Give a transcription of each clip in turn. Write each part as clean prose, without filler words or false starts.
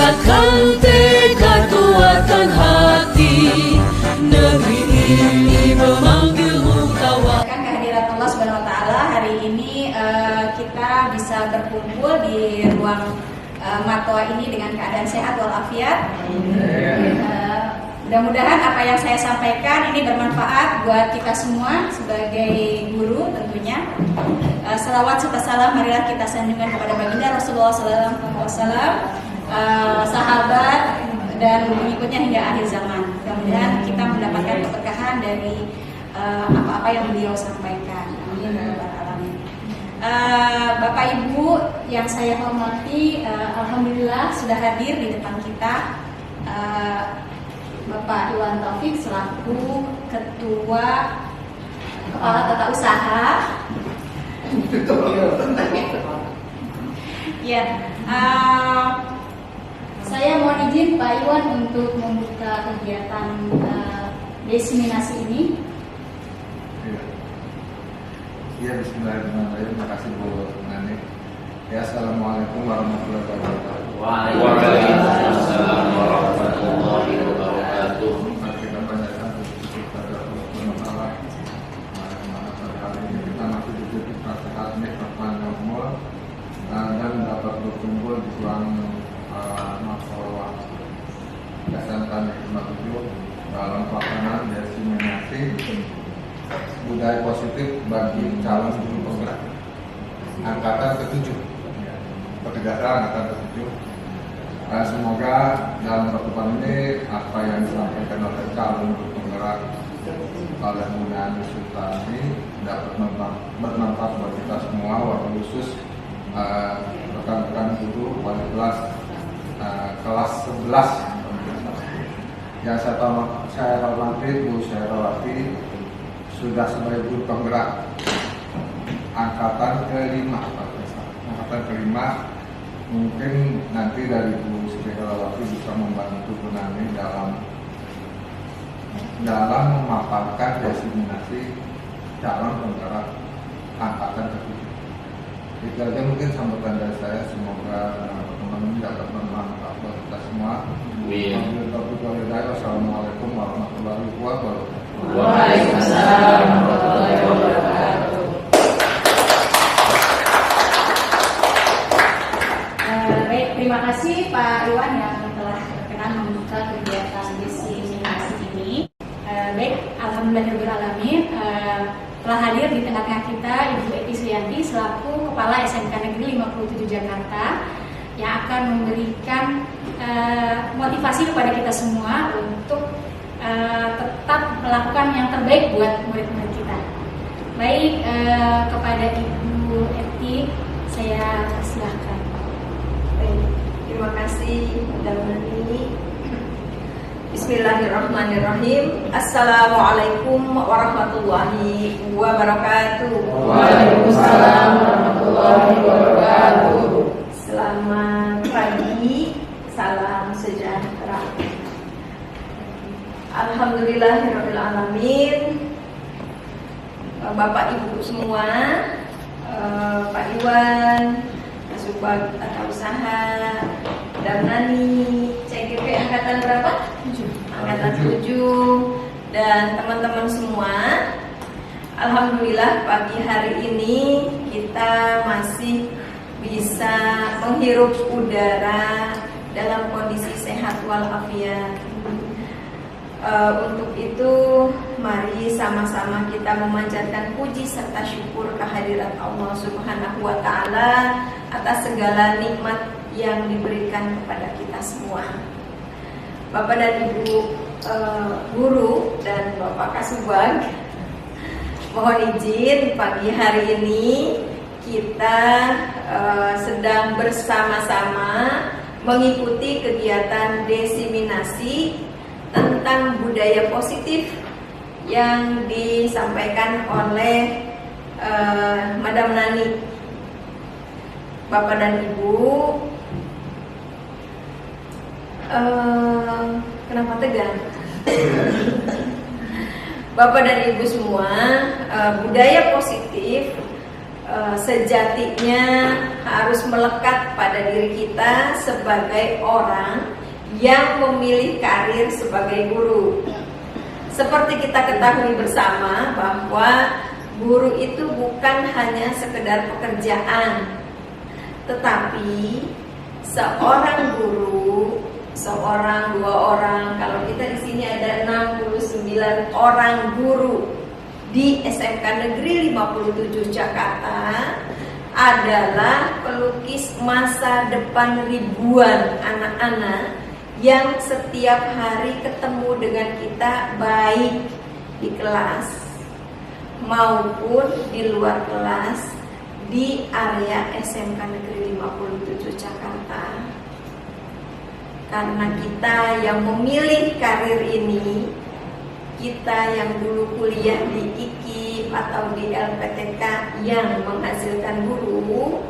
tingkatkan tekad kuatkan hati, negeri ini memanggilmu kawan. Kehadiran Allah Subhanahu Wa Taala hari ini kita bisa berkumpul di ruang Matwa ini dengan keadaan sehat walafiat. Mudah-mudahan apa yang saya sampaikan ini bermanfaat buat kita semua sebagai guru tentunya. Salawat serta salam marilah kita sanjungkan kepada baginda Rasulullah SAW, sahabat dan pengikutnya hingga akhir zaman. Mudah-mudahan kita mendapatkan keberkahan dari apa-apa yang beliau sampaikan. Amin ya rabbal alamin. Bapak Ibu yang saya hormati, alhamdulillah sudah hadir di depan kita Bapak Iwan Taufik selaku Ketua Kepala Tata Usaha. Ya, saya mohon izin Pak Iwan untuk membuka kegiatan diseminasi ini. Ya, bismillahirrahmanirrahim. Terima kasih Bu Nani. Ya, assalamualaikum warahmatullahi wabarakatuh. Waalaikumsalam warahmatullahi wabarakatuh. Kita panjatkan puji kepada Allah Subhanahu wa Ta'ala. Mana pada hari ini kita masih diberi sehat, nikmat, panjang umur dan dapat berkumpul di ruang Matwa SMK Negeri 7 dalam pelaksanaan diseminasi budaya positif bagi calon guru penggerak angkatan ke-7, petugasnya angkatan ke-7. Semoga dalam pertemuan ini apa yang disampaikan oleh calon guru penggerak oleh Bu Nani Sultani dapat bermanfaat buat kita semua, wabil khusus rekan-rekan guru wali kelas kelas 11 yang saya hormati Bu Syarawati sudah sebagai guru penggerak angkatan ke-5, mungkin nanti dari Bu Syarawati bisa membantu Bu Nani dalam memaparkan diseminasi calon penggerak angkatan ke-7. Itu aja mungkin sambutan dari saya. Semoga teman-teman ini dapat bermanfaat buat kita semua. Wassalamualaikum warahmatullahi wabarakatuh. Waalaikumsalam warahmatullahi wabarakatuh. Baik, terima kasih Pak Iwan yang telah berkenan membuka kegiatan diseminasi ini. Baik, alhamdulillahirobbilalamin. Telah hadir di tengah-tengah kita Ibu Eti Suyanti selaku Kepala SMK Negeri 57 Jakarta yang akan memberikan motivasi kepada kita semua untuk tetap melakukan yang terbaik buat murid-murid kita. Baik, kepada Ibu Eti saya persilahkan. Baik, terima kasih Mbak Nani. Bismillahirrahmanirrahim. Assalamualaikum warahmatullahi wabarakatuh. Waalaikumsalam warahmatullahi wabarakatuh. Selamat pagi, salam sejahtera. Alhamdulillahirabbil alamin. Bapak Ibu semua, Pak Iwan, Kasubag Tata Usaha, dan Nani, CGP angkatan berapa? 7. Angkatan 7 dan teman-teman semua. Alhamdulillah pagi hari ini kita masih bisa menghirup udara dalam kondisi sehat walafiat. Untuk itu mari sama-sama kita memanjatkan puji serta syukur kehadirat Allah Subhanahu wa Ta'ala atas segala nikmat yang diberikan kepada kita semua. Bapak dan Ibu guru dan Bapak Kasubag, mohon izin pagi hari ini kita sedang bersama-sama mengikuti kegiatan diseminasi tentang budaya positif yang disampaikan oleh Madam Nani. Bapak dan Ibu, kenapa tegang? Bapak dan Ibu semua, budaya positif sejatinya harus melekat pada diri kita sebagai orang yang memilih karir sebagai guru. Seperti kita ketahui bersama bahwa guru itu bukan hanya sekedar pekerjaan, tetapi seorang guru, seorang, dua orang, kalau kita di sini ada 69 orang guru di SMK Negeri 57 Jakarta, adalah pelukis masa depan ribuan anak-anak yang setiap hari ketemu dengan kita, baik di kelas maupun di luar kelas di area SMK Negeri 57 Jakarta. Karena kita yang memilih karir ini, kita yang dulu kuliah di IKIP atau di LPTK yang menghasilkan guru,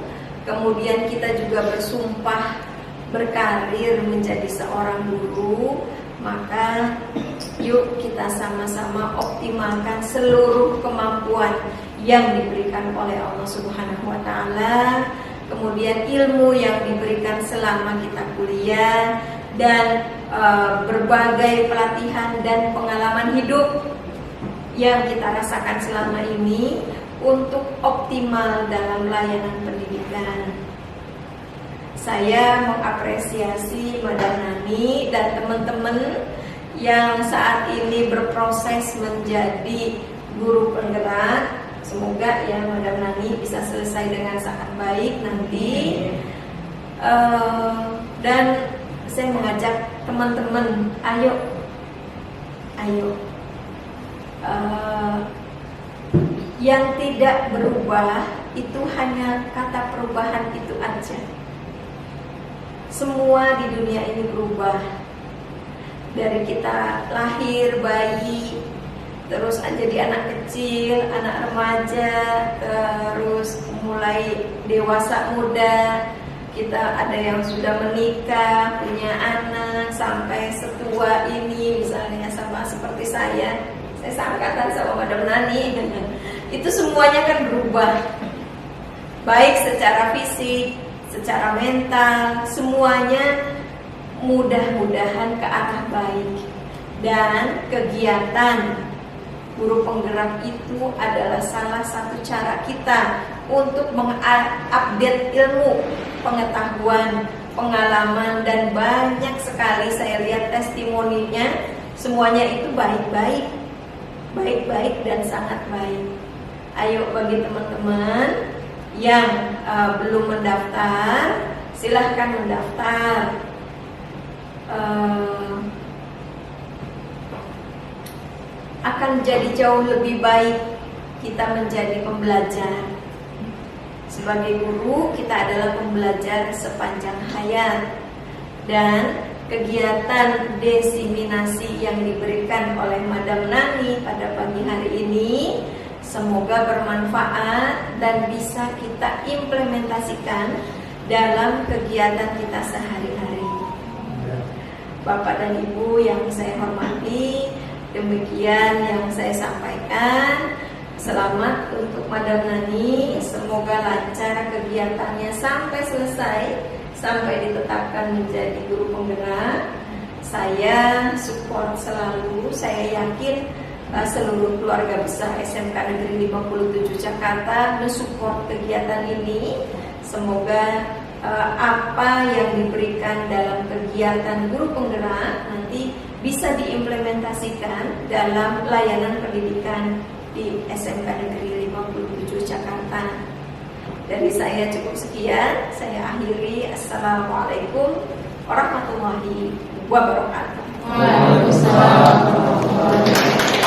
kemudian kita juga bersumpah berkarir menjadi seorang guru, maka yuk kita sama-sama optimalkan seluruh kemampuan yang diberikan oleh Allah Subhanahu wa Ta'ala, kemudian ilmu yang diberikan selama kita kuliah, dan berbagai pelatihan dan pengalaman hidup yang kita rasakan selama ini untuk optimal dalam layanan pendidikan. Saya mengapresiasi Madam Nani dan teman-teman yang saat ini berproses menjadi guru penggerak. Semoga ya Madam Nani bisa selesai dengan sangat baik nanti. Dan saya mengajak teman-teman, ayo, yang tidak berubah itu hanya kata perubahan itu aja. Semua di dunia ini berubah. Dari kita lahir bayi, terus jadi anak kecil, anak remaja, terus mulai dewasa muda, kita ada yang sudah menikah, punya anak, sampai setua ini misalnya sama seperti saya seangkatan sama Madam Nani. Itu semuanya kan berubah, baik secara fisik, secara mental, semuanya mudah-mudahan ke arah baik. Dan kegiatan guru penggerak itu adalah salah satu cara kita untuk mengupdate ilmu, pengetahuan, pengalaman, dan banyak sekali saya lihat testimoninya, semuanya itu baik-baik, baik-baik dan sangat baik. Ayo bagi teman-teman yang belum mendaftar, silahkan mendaftar. Akan jadi jauh lebih baik kita menjadi pembelajar. Sebagai guru, kita adalah pembelajar sepanjang hayat. Dan kegiatan desiminasi yang diberikan oleh Madam Nani pada pagi hari ini semoga bermanfaat dan bisa kita implementasikan dalam kegiatan kita sehari-hari. Bapak dan Ibu yang saya hormati, demikian yang saya sampaikan. Selamat untuk Madam Nani, semoga lancar kegiatannya sampai selesai, sampai ditetapkan menjadi guru penggerak. Saya support selalu, saya yakin seluruh keluarga besar SMK Negeri 57 Jakarta mensupport kegiatan ini. Semoga apa yang diberikan dalam kegiatan guru penggerak nanti bisa diimplementasikan dalam layanan pendidikan di SMK Negeri 57 Jakarta. Dari saya cukup sekian, saya akhiri. Assalamualaikum warahmatullahi wabarakatuh. Waalaikumsalam warahmatullahi wabarakatuh.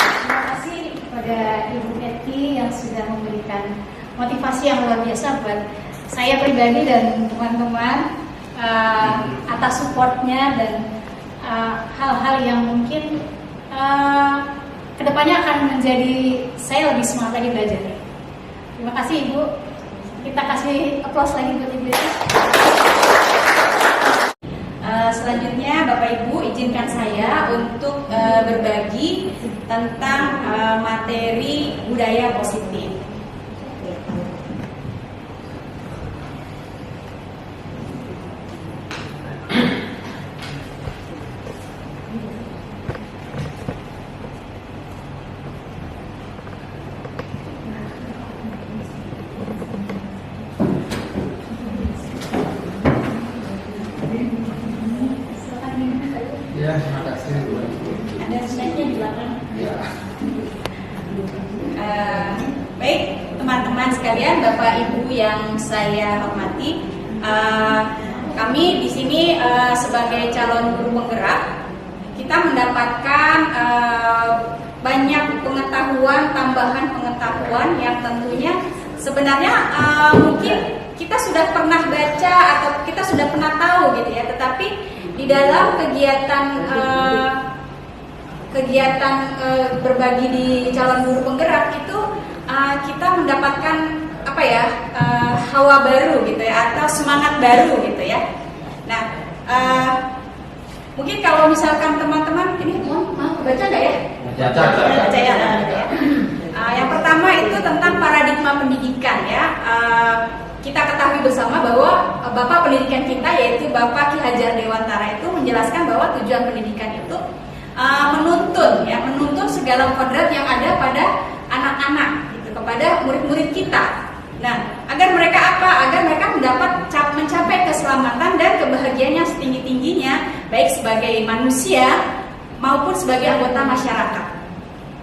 Terima kasih kepada Ibu Eti yang sudah memberikan motivasi yang luar biasa buat saya pribadi dan teman-teman atas supportnya dan hal-hal yang mungkin kedepannya akan menjadi saya lebih semangat lagi belajar. Terima kasih Ibu. Kita kasih aplaus lagi buat Ibu. Selanjutnya Bapak Ibu izinkan saya untuk berbagi tentang materi budaya positif. Bapak Ibu yang saya hormati, kami di sini sebagai calon guru penggerak, kita mendapatkan banyak pengetahuan, tambahan pengetahuan yang tentunya sebenarnya mungkin kita sudah pernah baca atau kita sudah pernah tahu gitu ya, tetapi di dalam kegiatan berbagi di calon guru penggerak itu kita mendapatkan hawa baru gitu ya, atau semangat baru gitu ya. Nah, mungkin kalau misalkan teman-teman ini mau baca nggak ya? Baca ya. Yang pertama itu tentang paradigma pendidikan ya. Kita ketahui bersama bahwa Bapak Pendidikan kita, yaitu Bapak Ki Hajar Dewantara, itu menjelaskan bahwa tujuan pendidikan itu menuntun segala kodrat yang ada pada anak-anak gitu, kepada murid-murid kita. Nah, agar mereka agar mereka mencapai keselamatan dan kebahagiaannya setinggi-tingginya, baik sebagai manusia maupun sebagai anggota masyarakat.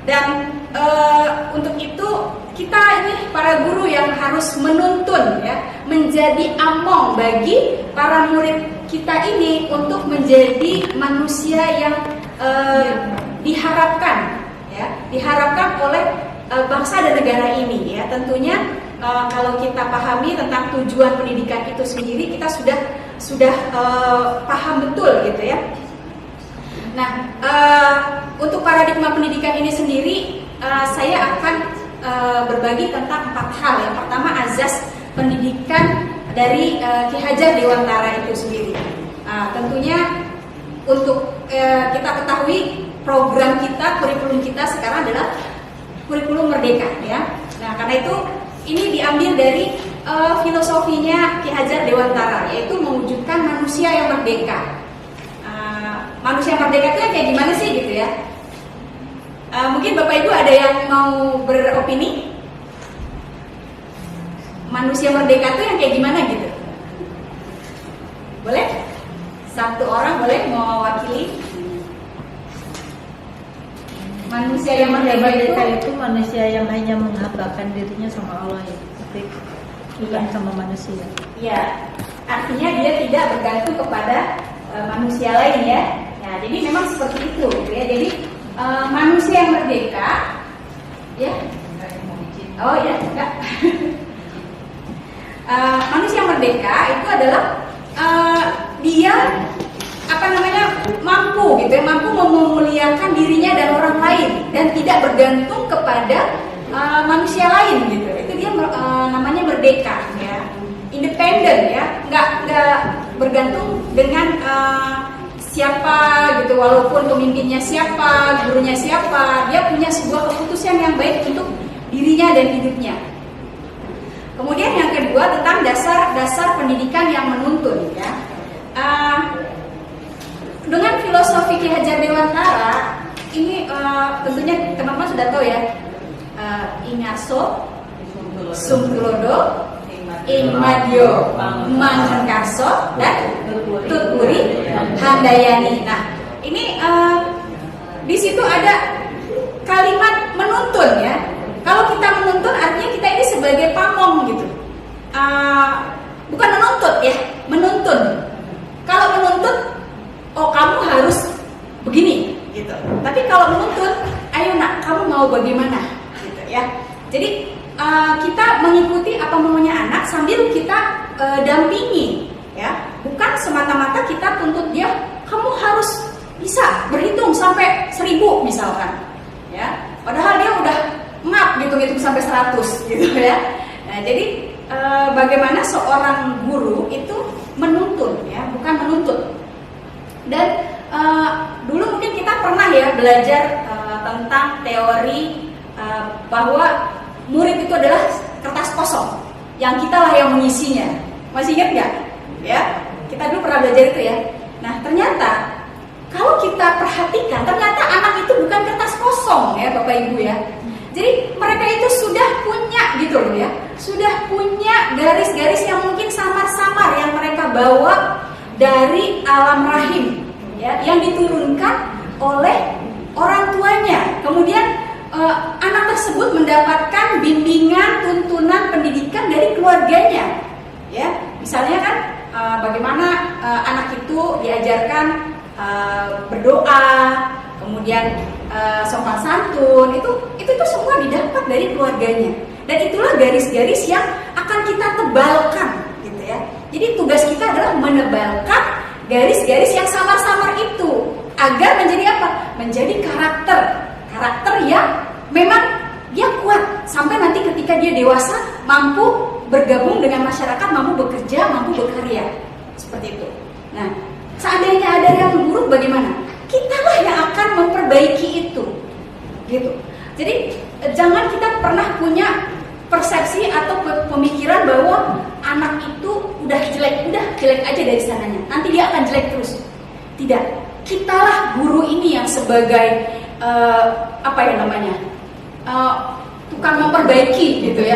Dan untuk itu kita ini para guru yang harus menuntun ya, menjadi among bagi para murid kita ini untuk menjadi manusia yang diharapkan oleh bangsa dan negara ini ya. Tentunya kalau kita pahami tentang tujuan pendidikan itu sendiri, kita sudah paham betul gitu ya. Nah, untuk paradigma pendidikan ini sendiri, saya akan berbagi tentang 4 hal. Yang pertama, azas pendidikan dari Ki Hajar Dewantara itu sendiri. Tentunya untuk kita ketahui program kita, kurikulum kita sekarang adalah kurikulum merdeka ya. Nah, karena itu ini diambil dari filosofinya Ki Hajar Dewantara, yaitu mewujudkan manusia yang merdeka. Manusia merdeka itu yang kayak gimana sih gitu ya? Mungkin Bapak Ibu ada yang mau beropini? Manusia merdeka itu yang kayak gimana gitu? Boleh? Satu orang boleh mewakili? Manusia yang merdeka itu manusia yang hanya menghambakan dirinya sama Allah ya, tapi bukan sama manusia. Ya, artinya dia tidak bergantung kepada manusia lain ya. Nah, jadi memang seperti itu gitu ya. Jadi manusia yang merdeka ya. Oh ya, enggak. Manusia merdeka itu adalah dia mampu gitu ya, mampu memuliakan dirinya dan orang lain dan tidak bergantung kepada manusia lain gitu. Itu dia namanya merdeka ya, independen ya, nggak bergantung dengan siapa gitu, walaupun pemimpinnya siapa, gurunya siapa, dia punya sebuah keputusan yang baik untuk dirinya dan hidupnya. Kemudian yang kedua tentang dasar pendidikan yang menuntun ya. Dengan filosofi Ki Hajar Dewantara ini tentunya teman-teman sudah tahu ya, Ingaso, Sungtulodo, Ingmadio, Mangenkarso, dan Tutpuri Handayani. Nah, ini di situ ada kalimat menuntun ya. Kalau kita menuntun artinya kita ini sebagai pamong gitu. Bukan menuntut ya, menuntun. Kalau menuntut, oh kamu harus begini gitu. Tapi kalau menuntut, ayo nak, kamu mau bagaimana gitu ya. Jadi kita mengikuti apa maunya anak sambil kita dampingi ya. Bukan semata-mata kita tuntut dia, kamu harus bisa berhitung sampai 1000 misalkan ya. Padahal dia udah ngap gitu sampai 100 gitu ya. Nah, jadi bagaimana seorang guru itu menuntun ya, bukan menuntut. Dan dulu mungkin kita pernah ya belajar tentang teori bahwa murid itu adalah kertas kosong yang kita lah yang mengisinya. Masih ingat nggak? Ya, kita dulu pernah belajar itu ya. Nah, ternyata kalau kita perhatikan, ternyata anak itu bukan kertas kosong ya, Bapak Ibu ya. Jadi mereka itu sudah punya gitu loh ya, sudah punya garis-garis yang mungkin samar-samar yang mereka bawa dari alam rahim ya, yang diturunkan oleh orang tuanya. Kemudian anak tersebut mendapatkan bimbingan, tuntunan, pendidikan dari keluarganya. Ya, misalnya kan bagaimana anak itu diajarkan berdoa, kemudian sopan santun, itu semua didapat dari keluarganya. Dan itulah garis-garis yang akan kita tebalkan, gitu ya. Jadi tugas kita adalah menebalkan garis-garis yang samar-samar itu agar menjadi apa? Menjadi karakter yang memang dia kuat sampai nanti ketika dia dewasa mampu bergabung dengan masyarakat, mampu bekerja, mampu berkarya, seperti itu. Nah, seandainya ada yang buruk bagaimana? Kitalah yang akan memperbaiki itu, gitu. Jadi jangan kita pernah punya persepsi atau pemikiran bahwa anak itu udah jelek aja dari sananya, nanti dia akan jelek terus. Tidak, kitalah guru ini yang sebagai tukang memperbaiki, gitu ya.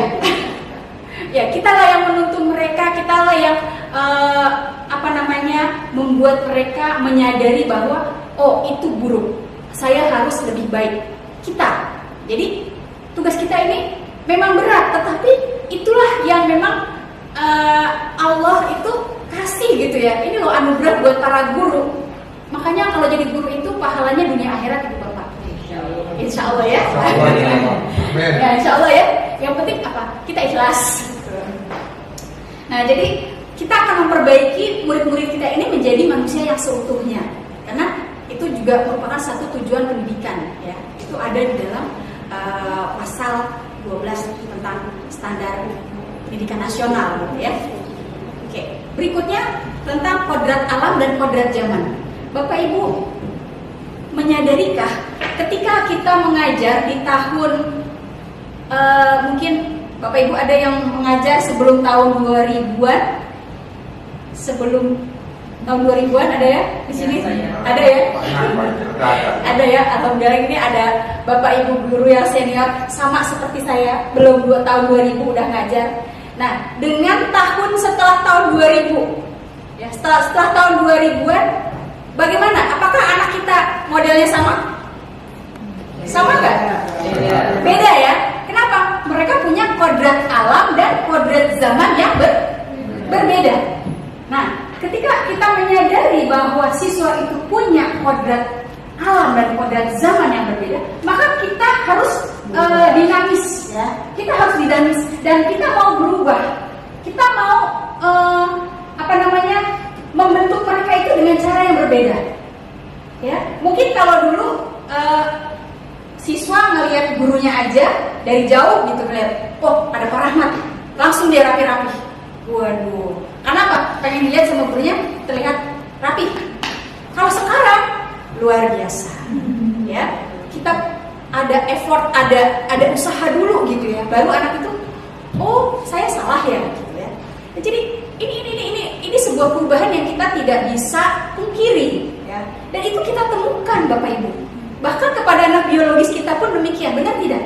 Ya, kitalah yang menuntun mereka, kitalah yang membuat mereka menyadari bahwa oh itu buruk, saya harus lebih baik. Kita, jadi tugas kita ini memang berat, tetapi itulah yang memang Allah itu kasih, gitu ya. Ini loh anugerah buat para guru. Makanya kalau jadi guru itu pahalanya dunia akhirat itu Bapak. Insya Allah ya. Ya, insya Allah ya. Yang penting apa? Kita ikhlas. Nah, jadi kita akan memperbaiki murid-murid kita ini menjadi manusia yang seutuhnya. Karena itu juga merupakan satu tujuan pendidikan, ya. Itu ada di dalam pasal 12 tentang standar pendidikan nasional, gitu ya. Oke, berikutnya tentang kodrat alam dan kodrat zaman. Bapak Ibu menyadarikah ketika kita mengajar di tahun mungkin Bapak Ibu ada yang mengajar sebelum tahun 2000-an? Sebelum tahun 2000-an ada ya di sini? Ada ya? Ada ya, alhamdulillah ini ada Bapak Ibu guru yang senior sama seperti saya, belum 2 tahun 2000 udah ngajar. Nah, dengan tahun setelah tahun 2000, ya setelah tahun 2000-an, bagaimana? Apakah anak kita modelnya sama? Sama nggak? Beda ya. Kenapa? Mereka punya kodrat alam dan kodrat zaman yang berbeda. Nah, ketika kita menyadari bahwa siswa itu punya kodrat alam dan kodrat zaman yang berbeda, maka kita harus dinamis, ya. Kita harus dinamis dan kita mau berubah. Kita mau membentuk mereka itu dengan cara yang berbeda. Ya, mungkin kalau dulu siswa ngelihat gurunya aja dari jauh gitu, ngeliat, oh ada Pak Rahmat, langsung dia rapi-rapi. Waduh, kenapa? Pengen dilihat sama gurunya terlihat rapi. Kalau sekarang luar biasa, ya. Kita ada effort, ada usaha dulu gitu ya. Baru anak itu, oh saya salah ya, gitu ya. Jadi ini sebuah perubahan yang kita tidak bisa pungkiri, ya. Dan itu kita temukan Bapak Ibu. Bahkan kepada anak biologis kita pun demikian, benar tidak?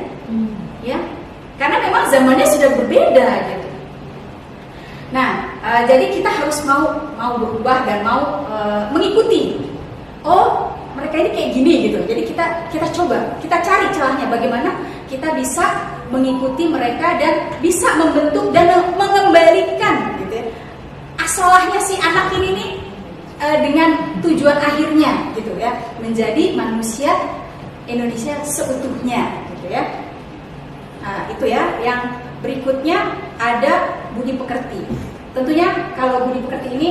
Ya, karena memang zamannya sudah berbeda gitu. Nah, jadi kita harus mau berubah dan mau mengikuti. Oh, mereka ini kayak gini gitu. Jadi kita coba, kita cari celahnya bagaimana kita bisa mengikuti mereka dan bisa membentuk dan mengembalikan gitu ya, asalahnya si anak ini nih dengan tujuan akhirnya gitu ya, menjadi manusia Indonesia seutuhnya gitu ya. Nah, itu ya. Yang berikutnya ada budi pekerti. Tentunya kalau budi pekerti ini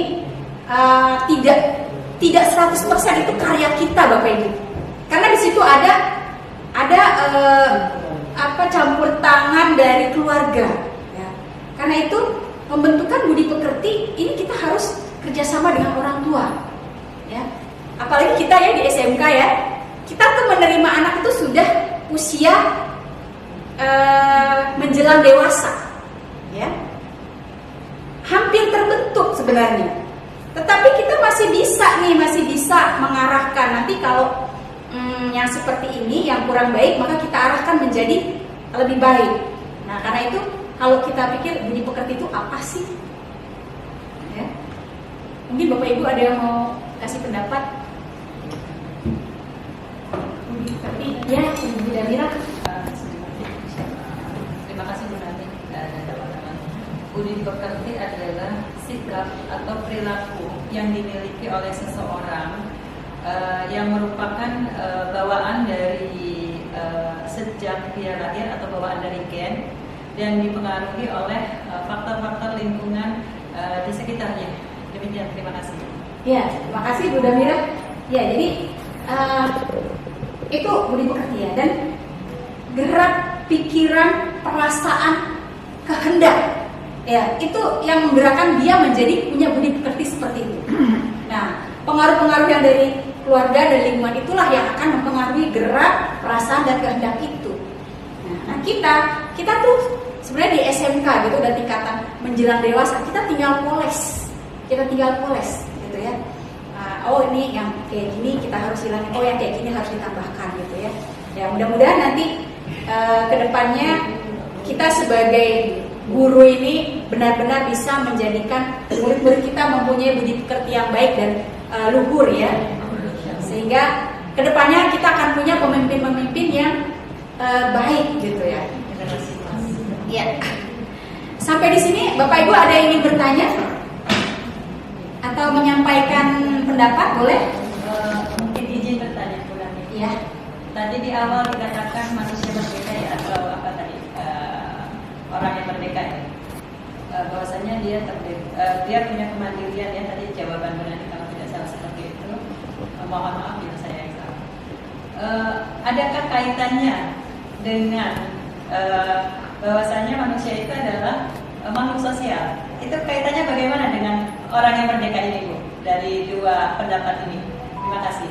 tidak 100% itu karya kita Bapak Ibu. Karena di situ ada campur tangan dari keluarga ya. Karena itu pembentukan budi pekerti ini kita harus kerjasama dengan orang tua ya. Apalagi kita ya di SMK ya, kita tuh menerima anak itu sudah usia menjelang dewasa ya, hampir terbentuk sebenarnya. Tetapi kita masih bisa mengarahkan. Nanti kalau yang seperti ini yang kurang baik, maka kita arahkan menjadi lebih baik. Nah, karena itu kalau kita pikir budi pekerti itu apa sih? Ya. Mungkin Bapak Ibu ada yang mau kasih pendapat? Budi pekerti, ya, Budi Damira. pekerti adalah sikap atau perilaku yang dimiliki oleh seseorang yang merupakan bawaan dari sejak dia lahir atau bawaan dari gen dan dipengaruhi oleh faktor-faktor lingkungan di sekitarnya. Demikian, terima kasih. Ya, terima kasih Bu Damira. Ya, jadi itu budi pekerti ya, dan gerak pikiran, perasaan, kehendak, ya itu yang menggerakkan dia menjadi punya budi pekerti seperti itu. Nah, pengaruh-pengaruh yang dari keluarga dan lingkungan itulah yang akan mempengaruhi gerak, perasaan dan kehendak itu. Nah, kita tuh sebenarnya di SMK gitu dan tingkatan menjelang dewasa kita tinggal poles gitu ya. Oh ini yang kayak gini kita harus hilangin, oh yang kayak gini harus ditambahkan gitu ya. Ya mudah-mudahan nanti kedepannya kita sebagai guru ini benar-benar bisa menjadikan murid-murid kita mempunyai budi pekerti yang baik dan luhur ya, sehingga kedepannya kita akan punya pemimpin-pemimpin yang baik gitu ya. Ya. Sampai di sini Bapak Ibu ada yang ingin bertanya atau menyampaikan pendapat, boleh? Mungkin izin bertanya pulang. Ya. Tadi di awal dikatakan manusia merdeka ya, atau apa tadi orang yang merdeka ya, bahwasanya dia punya kemandirian ya, tadi jawaban Bunani kalau tidak salah seperti itu. Mohon maaf bila saya yang salah. Adakah kaitannya dengan bahwasanya manusia itu adalah makhluk sosial? Itu kaitannya bagaimana dengan orang yang merdeka ini, Bu? Dari dua pendapat ini. Terima kasih.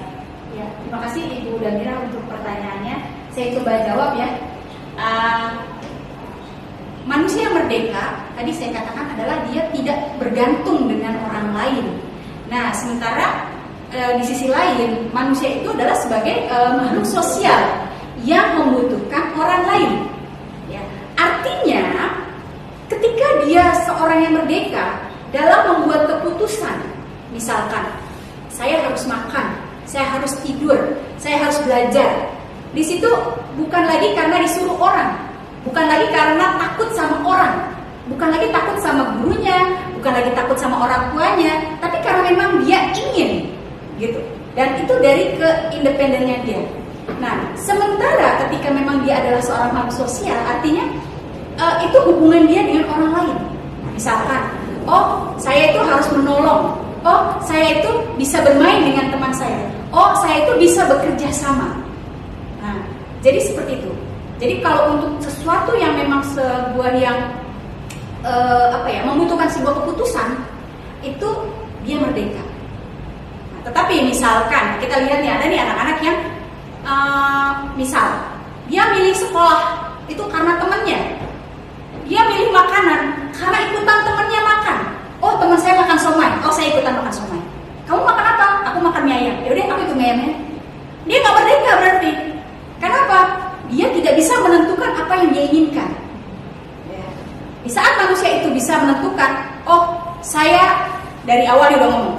Ya, terima kasih Ibu Damira untuk pertanyaannya. Saya coba jawab ya. Manusia merdeka, tadi saya katakan adalah dia tidak bergantung dengan orang lain. Nah, sementara di sisi lain, manusia itu adalah sebagai makhluk sosial yang membutuhkan orang lain. Ya, artinya, ketika dia seorang yang merdeka dalam membuat keputusan, misalkan saya harus makan, saya harus tidur, saya harus belajar. Di situ bukan lagi karena disuruh orang, bukan lagi karena takut sama orang, bukan lagi takut sama gurunya, bukan lagi takut sama orang tuanya, tapi karena memang dia ingin, gitu. Dan itu dari keindependennya dia. Nah, sementara ketika memang dia adalah seorang makhluk sosial, artinya itu hubungan dia dengan orang lain. Misalkan, oh saya itu harus menolong, oh saya itu bisa bermain dengan teman saya, oh saya itu bisa bekerja sama. Nah, jadi seperti itu. Jadi kalau untuk sesuatu yang memang sebuah yang membutuhkan sebuah keputusan, itu dia merdeka. Nah, tetapi misalkan kita lihat nih, ada nih anak-anak yang misal dia milih sekolah itu karena temannya, dia milih makanan karena ikutan temannya makan. Oh teman saya makan somai, oh saya ikutan makan somai. Kamu makan apa? Aku makan mie ayam. Ya udah aku ikut mie ayamnya. Dia nggak merdeka berarti. Kenapa? Dia tidak bisa menentukan apa yang dia inginkan. Ya. Di saat manusia itu bisa menentukan, oh saya dari awal dia udah ngomong,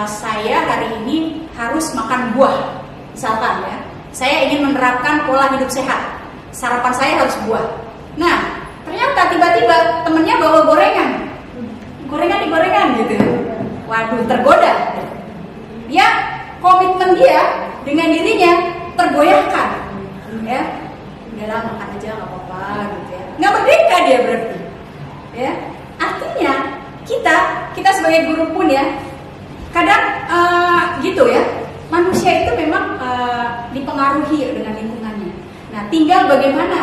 saya hari ini harus makan buah, misalkan ya. Saya ingin menerapkan pola hidup sehat, sarapan saya harus buah. Nah, ternyata tiba-tiba temennya bawa gorengan gitu. Waduh, tergoda. Dia komitmen dia dengan dirinya tergoyahkan. Ya, udahlah makan aja nggak apa-apa gitu ya. Nggak merdeka dia berarti. Ya, artinya kita sebagai guru pun ya, kadang gitu ya. Manusia itu memang dipengaruhi dengan lingkungannya. Nah, tinggal bagaimana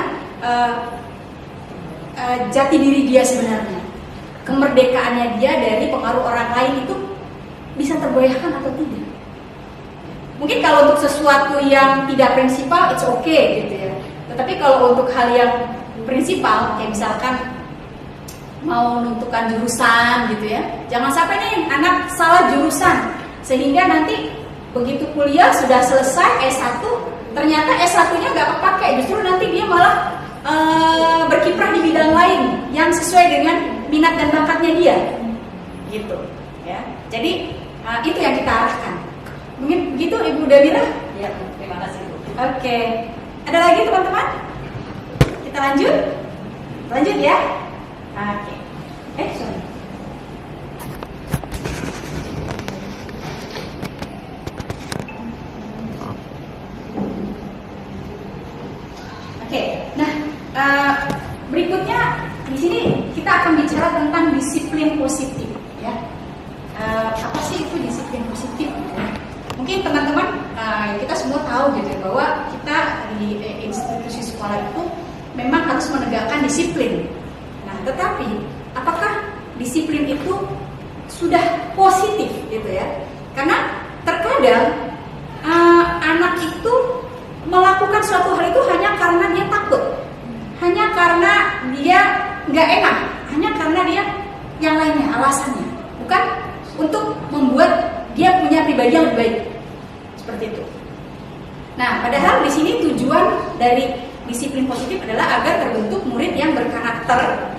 jati diri dia sebenarnya, kemerdekaannya dia dari pengaruh orang lain itu bisa tergoyahkan atau tidak. Mungkin kalau untuk sesuatu yang tidak prinsipal, it's okay gitu ya. Tetapi kalau untuk hal yang prinsipal, kayak misalkan mau menentukan jurusan gitu ya, jangan sampai nih anak salah jurusan sehingga nanti begitu kuliah sudah selesai S1, ternyata S1-nya nggak kepakai, justru nanti dia malah berkiprah di bidang lain yang sesuai dengan minat dan bakatnya dia, gitu ya. Jadi itu yang kita arahkan. Mungkin begitu Ibu Damira? Ya, terima kasih Bu. Oke, ada lagi teman-teman? Kita lanjut ya. Oke. Sorry. Oke, nah berikutnya di sini kita akan bicara tentang disiplin positif, ya. Apa sih itu disiplin positif? Mungkin teman-teman kita semua tahu gitu bahwa kita di institusi sekolah itu memang harus menegakkan disiplin. Nah, tetapi apakah disiplin itu sudah positif gitu ya? Karena terkadang anak itu melakukan suatu hal itu hanya karena dia takut, hanya karena dia nggak enak, hanya karena dia yang lainnya alasannya, bukan untuk membuat dia punya pribadi yang lebih baik seperti itu. Nah, padahal di sini tujuan dari disiplin positif adalah agar terbentuk murid yang berkarakter,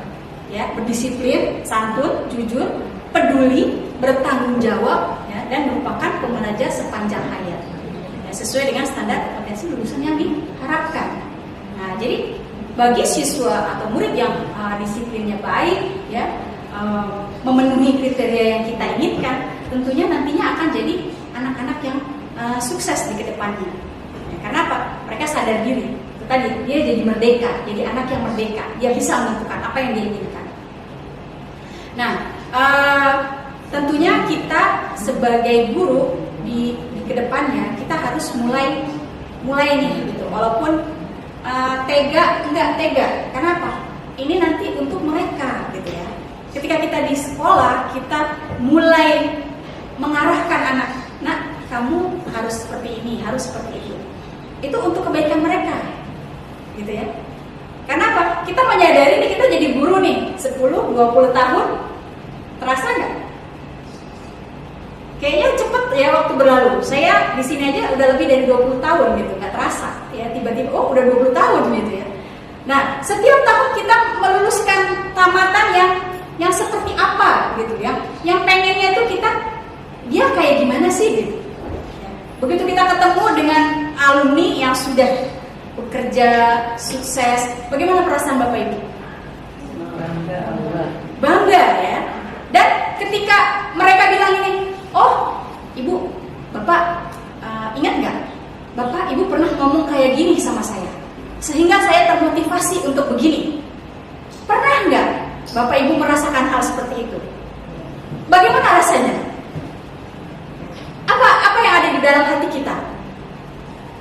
ya, berdisiplin, santun, jujur, peduli, bertanggung jawab, ya, dan merupakan pembelajar sepanjang hayat, ya, sesuai dengan standar kompetensi lulusan yang diharapkan. Nah, jadi bagi siswa atau murid yang disiplinnya baik, ya, memenuhi kriteria yang kita inginkan, tentunya nantinya akan jadi anak-anak yang sukses di kedepannya. Ya, karena apa? Mereka sadar diri. Itu tadi, dia jadi merdeka, jadi anak yang merdeka. Dia bisa menentukan apa yang dia inginkan. Nah, tentunya kita sebagai guru di kedepannya kita harus mulai nih, gitu. Walaupun enggak tega. Kenapa? Ini nanti untuk mereka, gitu ya. Ketika kita di sekolah, kita mulai mengarahkan anak, nah, kamu harus seperti ini, harus seperti itu. Itu untuk kebaikan mereka, gitu ya. Karena apa? Kita menyadari nih, kita jadi guru nih 10-20 tahun, terasa nggak? Kayaknya cepet ya waktu berlalu. Saya di sini aja udah lebih dari 20 tahun gitu, nggak terasa. Ya tiba-tiba, oh udah 20 tahun gitu ya. Nah, setiap tahun kita meluluskan tamatan yang seperti apa gitu ya. Yang pengennya tuh kita, dia kayak gimana sih gitu. Begitu kita ketemu dengan alumni yang sudah bekerja, sukses, bagaimana perasaan Bapak Ibu? Bangga ya. Dan ketika mereka bilang ini, oh Ibu, Bapak ingat nggak? Bapak Ibu pernah ngomong kayak gini sama saya, sehingga saya termotivasi untuk begini. Pernah nggak Bapak Ibu merasakan hal seperti itu? Bagaimana rasanya? Apa yang ada di dalam hati kita?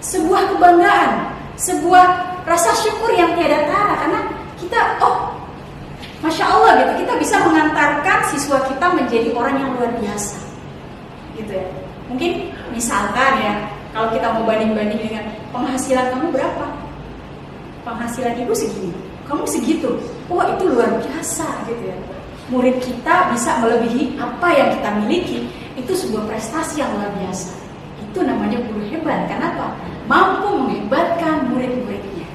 Sebuah kebanggaan, sebuah rasa syukur yang tiada tara, karena kita, oh, Masya Allah gitu, kita bisa mengantarkan siswa kita menjadi orang yang luar biasa, gitu ya. Mungkin misalkan ya, kalau kita mau banding-banding dengan penghasilan kamu berapa, penghasilan ibu segini, kamu segitu, wah itu luar biasa gitu ya. Murid kita bisa melebihi apa yang kita miliki, itu sebuah prestasi yang luar biasa. Itu namanya guru hebat. Kenapa? Mampu menghebatkan murid-muridnya.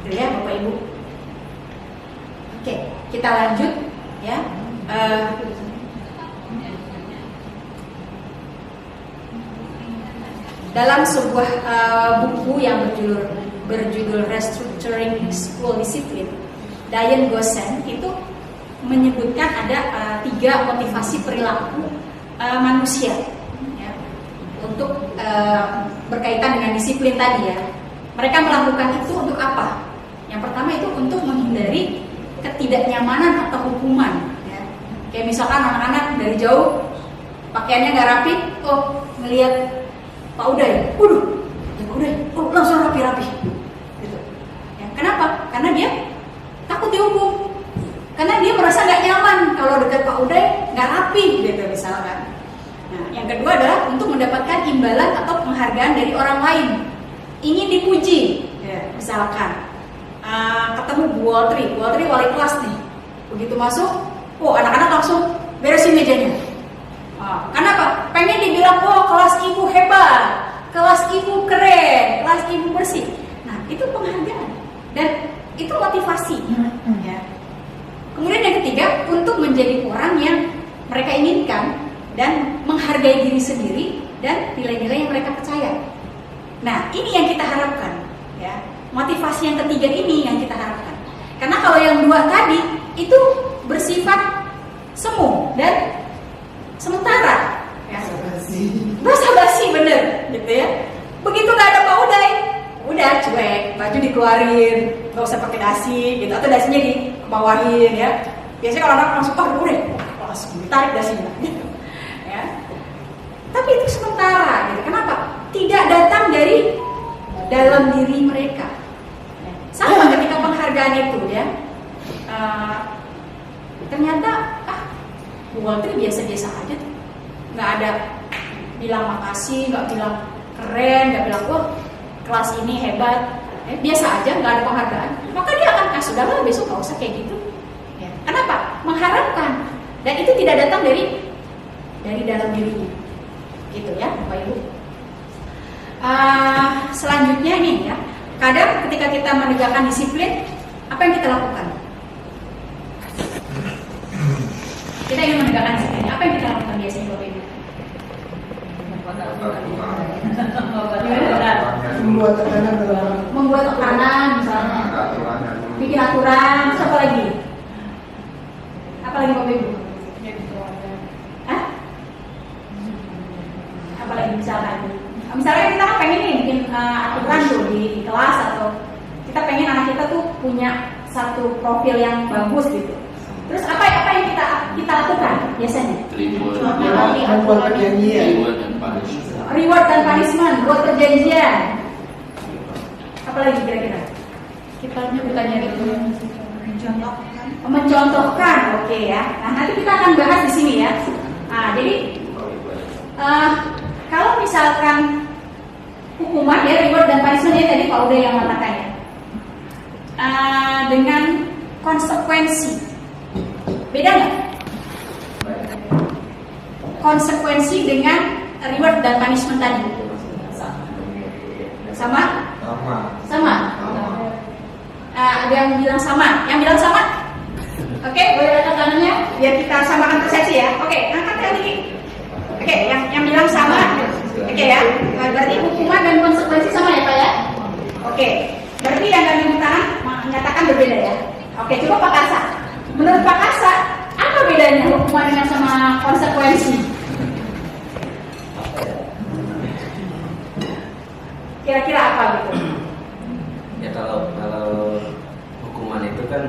Gitu ya Bapak Ibu. Oke, kita lanjut ya. Dalam sebuah buku yang berjudul Restructuring School Discipline, Diane Gossen itu menyebutkan ada 3 motivasi perilaku manusia ya, untuk berkaitan dengan disiplin tadi ya. Mereka melakukan itu untuk apa? Yang pertama itu untuk menghindari ketidaknyamanan atau hukuman ya. Kayak misalkan anak-anak dari jauh pakaiannya nggak rapi, oh ngelihat Pak Uday, waduh, ya Pak Uday, oh langsung rapi-rapi gitu. Ya, kenapa? Karena dia takut dihukum. Karena dia merasa nggak nyaman kalau dekat Pak Uday nggak rapi gitu misalkan. Nah, yang kedua adalah untuk mendapatkan imbalan atau penghargaan dari orang lain. Ingin dipuji, ya, misalkan ketemu Bu Waltri wali kelas nih. Begitu masuk, oh anak-anak langsung beresin mejanya. Kenapa? Pengen dibilang, oh kelas ibu hebat, kelas ibu keren, kelas ibu bersih. Nah, itu penghargaan dan itu motivasi. Ya. Kemudian yang ketiga, untuk menjadi orang yang mereka inginkan dan menghargai diri sendiri dan nilai-nilai yang mereka percaya. Nah, ini yang kita harapkan, ya. Motivasi yang ketiga ini yang kita harapkan. Karena kalau yang 2 tadi itu bersifat semu dan sementara. Ya. Basa-basi bener, gitu ya. Begitu nggak ada Pak Uday, udah cuek, baju dikeluarin, nggak usah pakai dasi, gitu, atau dasinya dibawahin ya. Biasanya kalau anak langsung udah, langsung ditarik dasinya. Gitu. Ya. Tapi itu sementara, gitu. Kenapa? Tidak datang dari dalam diri mereka. Sama ketika penghargaan itu ya, ternyata Bu Walter biasa-biasa aja tuh, nggak ada bilang makasih, nggak bilang keren, nggak bilang wah kelas ini hebat, biasa aja, nggak ada penghargaan, maka dia akan sudahlah besok nggak usah kayak gitu. Ya. Kenapa? Mengharapkan, dan itu tidak datang dari dalam dirinya, gitu ya, Bapak Ibu. Selanjutnya nih ya, kadang ketika kita menegakkan disiplin, apa yang kita lakukan? Kita ingin menegakkan disiplin, apa yang kita lakukan biasanya Bapak Ibu? Membuat tekanan misalnya, bikin aturan, terus apa lagi? Apa lagi Bapak Ibu? Apa lagi misalnya kita kan pengen nih bikin aturan tuh di kelas, atau kita pengen anak kita tuh punya satu profil yang bagus gitu. Terus apa yang kita lakukan biasanya? Membuat perjanjian. Reward dan punishment, buat perjanjian. Apa lagi kira-kira? Kita bukannya itu mencontohkan, oke ya. Nah nanti kita akan bahas di sini ya. Jadi kalau misalkan hukuman ya, reward dan punishment ya, tadi Pak Uday yang mengatakan ya, dengan konsekuensi, beda nggak? Konsekuensi dengan reward dan punishment tadi sama? Ada yang bilang sama? Yang bilang sama? Oke, boleh angkat tangannya biar kita samakan persepsi ya. Oke, angkat yang ini. Oke, yang bilang sama. Oke ya, berarti hukuman dan konsekuensi sama ya Pak ya? Oke, berarti yang kami mengatakan berbeda ya. Oke, coba Pak Kasa. Menurut Pak Kasa, apa bedanya hukuman dengan sama konsekuensi? Kira-kira apa gitu? Ya kalau hukuman itu kan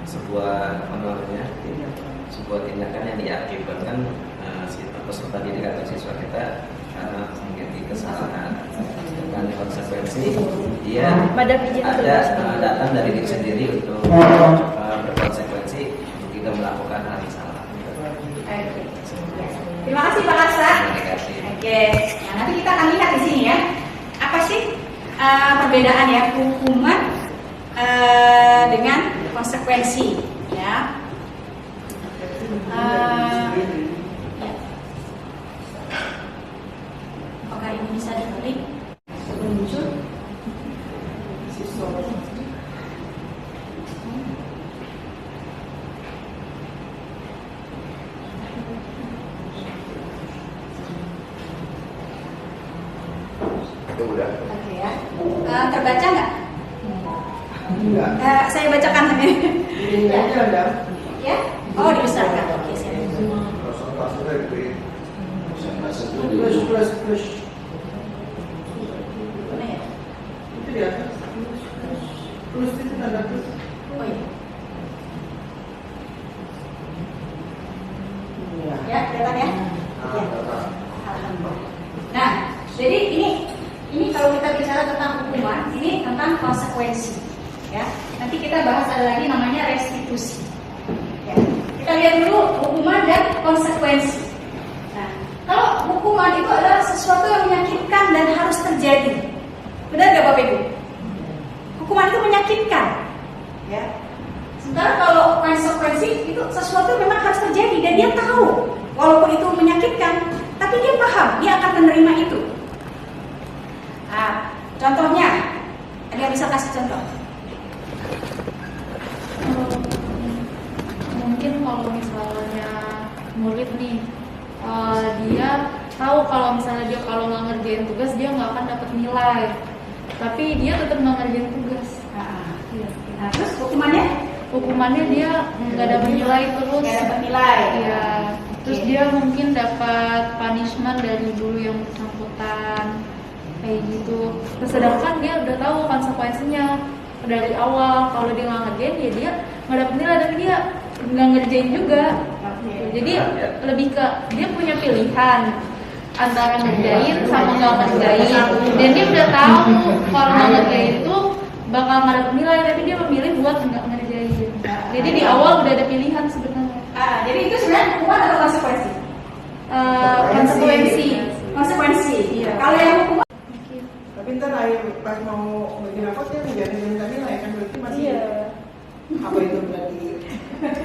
sebuah sebuah tindakan yang diakibatkan si peserta didik atau siswa kita karena memiliki kesalahan. Dengan konsekuensi dia ada datang dari diri sendiri untuk berkonsekuensi untuk tidak melakukan hal yang salah. Terima kasih Pak Kasa. Oke, nah, nanti kita akan lihat di sini ya, apa sih perbedaan ya hukuman dengan konsekuensi ya. Apakah ini bisa diklik muncul? Oke ya. Terbaca nggak? Enggak. Saya bacakan. Ini aja ada. Ya? Oh, dibesarkan. Oke, siap. Plus. Mana ya? Itu di atas. Plus itu ada plus. Oh iya. Ya, kelihatan ya? Ya. Alhamdulillah. Nah, jadi ini kalau kita bicara tentang hukuman, ini tentang konsekuensi. Ya, nanti kita bahas ada lagi namanya restitusi. Ya. Kita lihat dulu hukuman dan konsekuensi. Nah, kalau hukuman itu adalah sesuatu yang menyakitkan dan harus terjadi, benar nggak Bapak Ibu? Hukuman itu menyakitkan, ya. Sementara kalau konsekuensi itu sesuatu yang memang harus terjadi dan dia tahu, walaupun itu menyakitkan, tapi dia paham, dia akan menerima itu. Nah, contohnya, ada yang bisa kasih contoh? Mungkin kalau misalnya murid nih, dia tahu kalau misalnya dia kalau nggak ngerjain tugas dia nggak akan dapat nilai, tapi dia tetap nggak ngerjain tugas. Nah, terus hukumannya? hukumannya dia nggak dapat nilai terus. Nggak dapat nilai. Iya. Terus dia mungkin dapat punishment dari dulu yang bersangkutan kayak gitu. Terus sedangkan dia udah tahu konsekuensinya dari awal. Kalau dia nggak ngerjain ya dia nggak dapat nilai, tapi dia nggak ngerjain juga. Jadi lebih ke dia punya pilihan antara ngerjain sama nggak ngerjain, dan dia udah tahu kalau nggak ngerjain itu bakal nggak dapat nilai, tapi dia memilih buat nggak ngerjain. Jadi di awal udah ada pilihan sebenarnya. Jadi itu sebenarnya hukuman atau konsekuensi? Konsekuensi. Konsekuensi. Iya. Kalau yang hukuman, Tapi ntar akhir pas mau bikin rapot dia ngejarin minta nilai kan berarti masih apa itu berarti?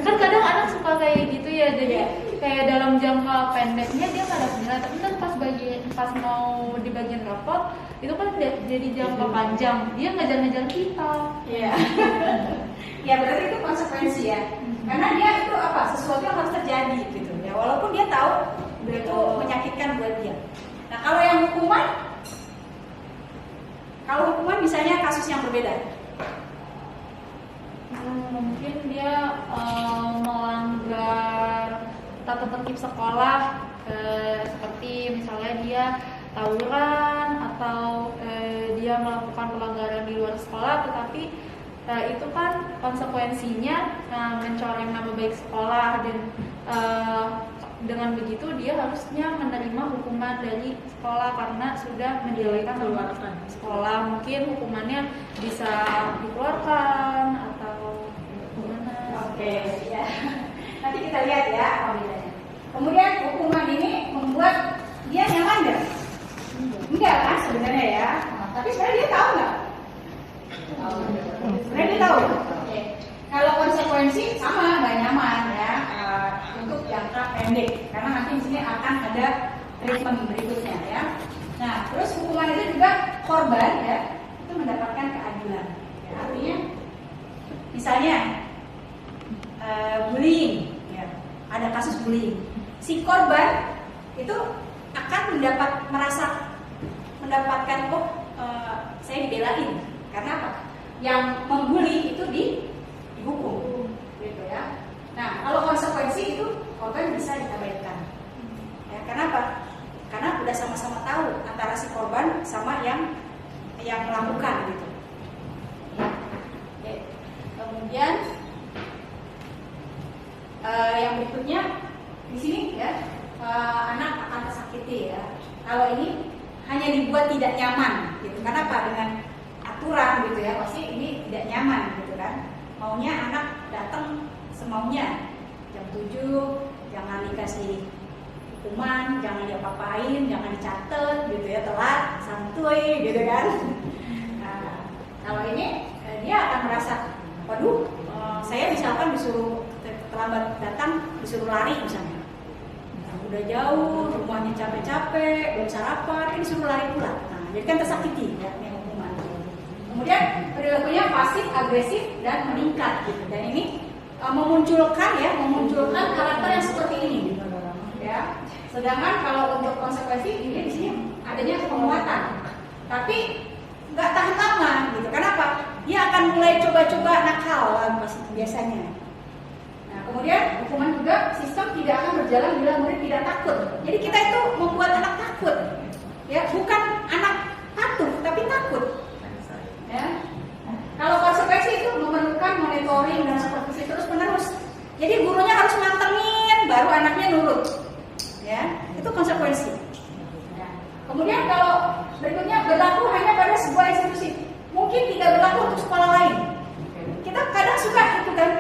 Kan kadang anak suka kayak gitu ya, jadi kayak dalam jangka pendeknya dia nggak dapat nilai, tapi kan pas mau di bagian rapot itu kan jadi jangka panjang, dia ngejar-ngejar kita. Iya. Ya berarti itu konsekuensi ya. Karena dia itu apa? Sesuatu yang harus terjadi gitu ya. Walaupun dia tahu itu menyakitkan buat dia. Nah, kalau hukuman misalnya kasus yang berbeda. Mungkin dia melanggar tata tertib sekolah, seperti misalnya dia tawuran atau dia melakukan pelanggaran di luar sekolah, tetapi itu kan konsekuensinya mencoreng nama baik sekolah, dan dengan begitu dia harusnya menerima hukuman dari sekolah karena sudah menjelekan nama sekolah. Mungkin hukumannya bisa dikeluarkan atau gimana. Oke, ya. Nanti kita lihat ya apa bedanya. Kemudian hukuman ini membuat dia nyaman nggak? Enggak kan sebenarnya ya. Tapi sebenarnya dia tahu nggak? Sebenarnya dia tahu. Oke. Kalau konsekuensi sama nggak nyaman ya untuk jangka pendek, karena nanti di sini akan ada treatment berikutnya ya. Nah, terus hukuman itu juga korban ya itu mendapatkan keadilan. Ya, artinya, misalnya bullying, ya, ada kasus bullying, si korban itu akan mendapatkan saya dibelain, karena apa? Yang membuli itu dihukum, gitu ya. Nah, kalau konsekuensi itu korban bisa diabaikan. Ya, kenapa? Karena udah sama-sama tahu antara si korban sama yang melakukan gitu. Ya. Oke. Kemudian yang berikutnya di sini ya anak akan tersakiti ya. Kalau ini hanya dibuat tidak nyaman gitu. Kenapa? Dengan aturan gitu ya, pasti ini tidak nyaman gitu kan. Maunya anak datang semaunya jam 7, jangan dikasih hukuman, jangan diapa-apain, jangan dicatat gitu ya, telat, santuy gitu kan. Nah, kalau ini dia akan merasa, waduh, saya misalkan disuruh terlambat datang, disuruh lari misalnya. Nah, udah jauh, rumahnya capek-capek, belum sarapan, kan disuruh lari pulang. Nah, jadi kan tersakiti ya, ini hukuman. Kemudian perilakunya pasif, agresif dan meningkat gitu. Dan ini memunculkan karakter yang seperti ini ya. Sedangkan kalau untuk konsekuensi ini di sini adanya penguatan, tapi nggak tahan lama gitu. Kenapa? Dia akan mulai coba-coba nakal biasanya. Nah, kemudian hukuman juga sistem tidak akan berjalan bila murid tidak takut. Jadi kita itu membuat anak takut ya, bukan anak patuh tapi takut ya. Kalau konsekuensi itu memerlukan monitoring dan supervisi terus-menerus. Jadi gurunya harus mantengin baru anaknya nurut. Ya, itu konsekuensi. Ya. Kemudian kalau berikutnya berlaku hanya pada sebuah institusi, mungkin tidak berlaku untuk sekolah lain. Kita kadang suka itu kan,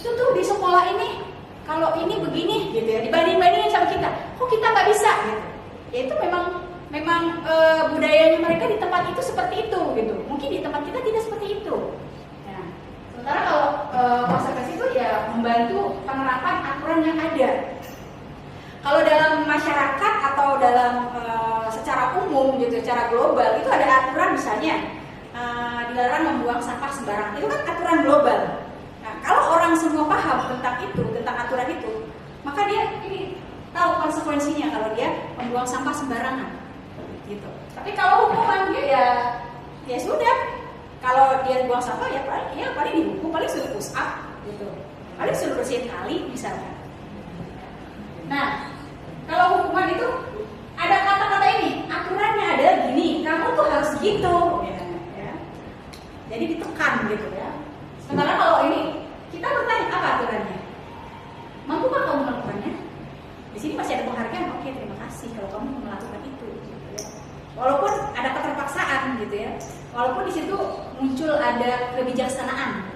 itu tuh di sekolah ini kalau ini begini gitu ya, dibanding-bandingin sama kita. Kok kita nggak bisa gitu? Ya itu memang budayanya mereka di tempat itu seperti itu gitu. Mungkin di tempat kita tidak seperti itu. Nah, sementara kalau konsekuensi itu ya membantu penerapan aturan yang ada. Kalau dalam masyarakat atau dalam secara umum gitu, secara global itu ada aturan misalnya dilarang membuang sampah sembarangan. Itu kan aturan global. Nah, kalau orang semua paham tentang aturan itu, maka dia ini tahu konsekuensinya kalau dia membuang sampah sembarangan. Gitu. Tapi kalau hukuman dia ya sudah, kalau dia buang sampah ya paling dihukum, paling suruh push up gitu. Paling suruh bersihin kali misalkan. Nah, kalau hukuman itu ada kata-kata ini, aturannya adalah gini, kamu tuh harus gitu, ya. Jadi ditekan gitu ya. Sementara kalau ini kita bertanya apa aturannya, mampukah kamu melakukannya? Di sini masih ada penghargaan, oke terima kasih kalau kamu melakukan itu. Gitu ya. Walaupun ada keterpaksaan gitu ya, walaupun di situ muncul ada kebijaksanaan.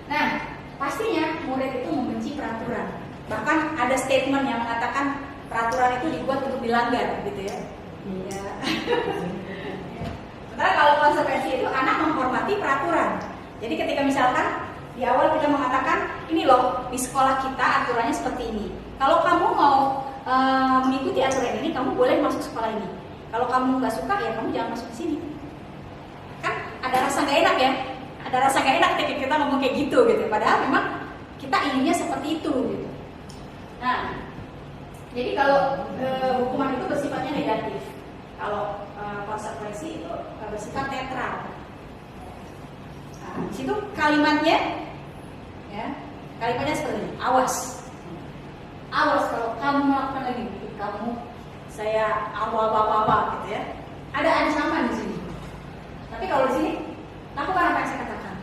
Nah, pastinya murid itu membenci peraturan. Bahkan ada statement yang mengatakan peraturan itu dibuat untuk dilanggar, gitu ya. Iya. Sementara kalau konsekuensi itu anak menghormati peraturan. Jadi ketika misalkan di awal kita mengatakan ini loh di sekolah kita aturannya seperti ini. Kalau kamu mau mengikuti aturan ini, kamu boleh masuk sekolah ini. Kalau kamu nggak suka ya kamu jangan masuk ke sini. Kan ada rasa nggak enak ya. Ada rasa nggak enak ketika kita ngomong kayak gitu. Padahal memang kita inginnya seperti itu. Gitu. Nah, jadi kalau hukuman itu bersifatnya negatif, kalau konsekuensi itu bersifat netral. Nah, di situ kalimatnya, ya, kalimatnya seperti ini: awas, awas kalau kamu melakukan lagi, kamu, saya apa gitu ya. Ada ancaman di sini. Tapi kalau di sini lakukan apa yang saya katakan,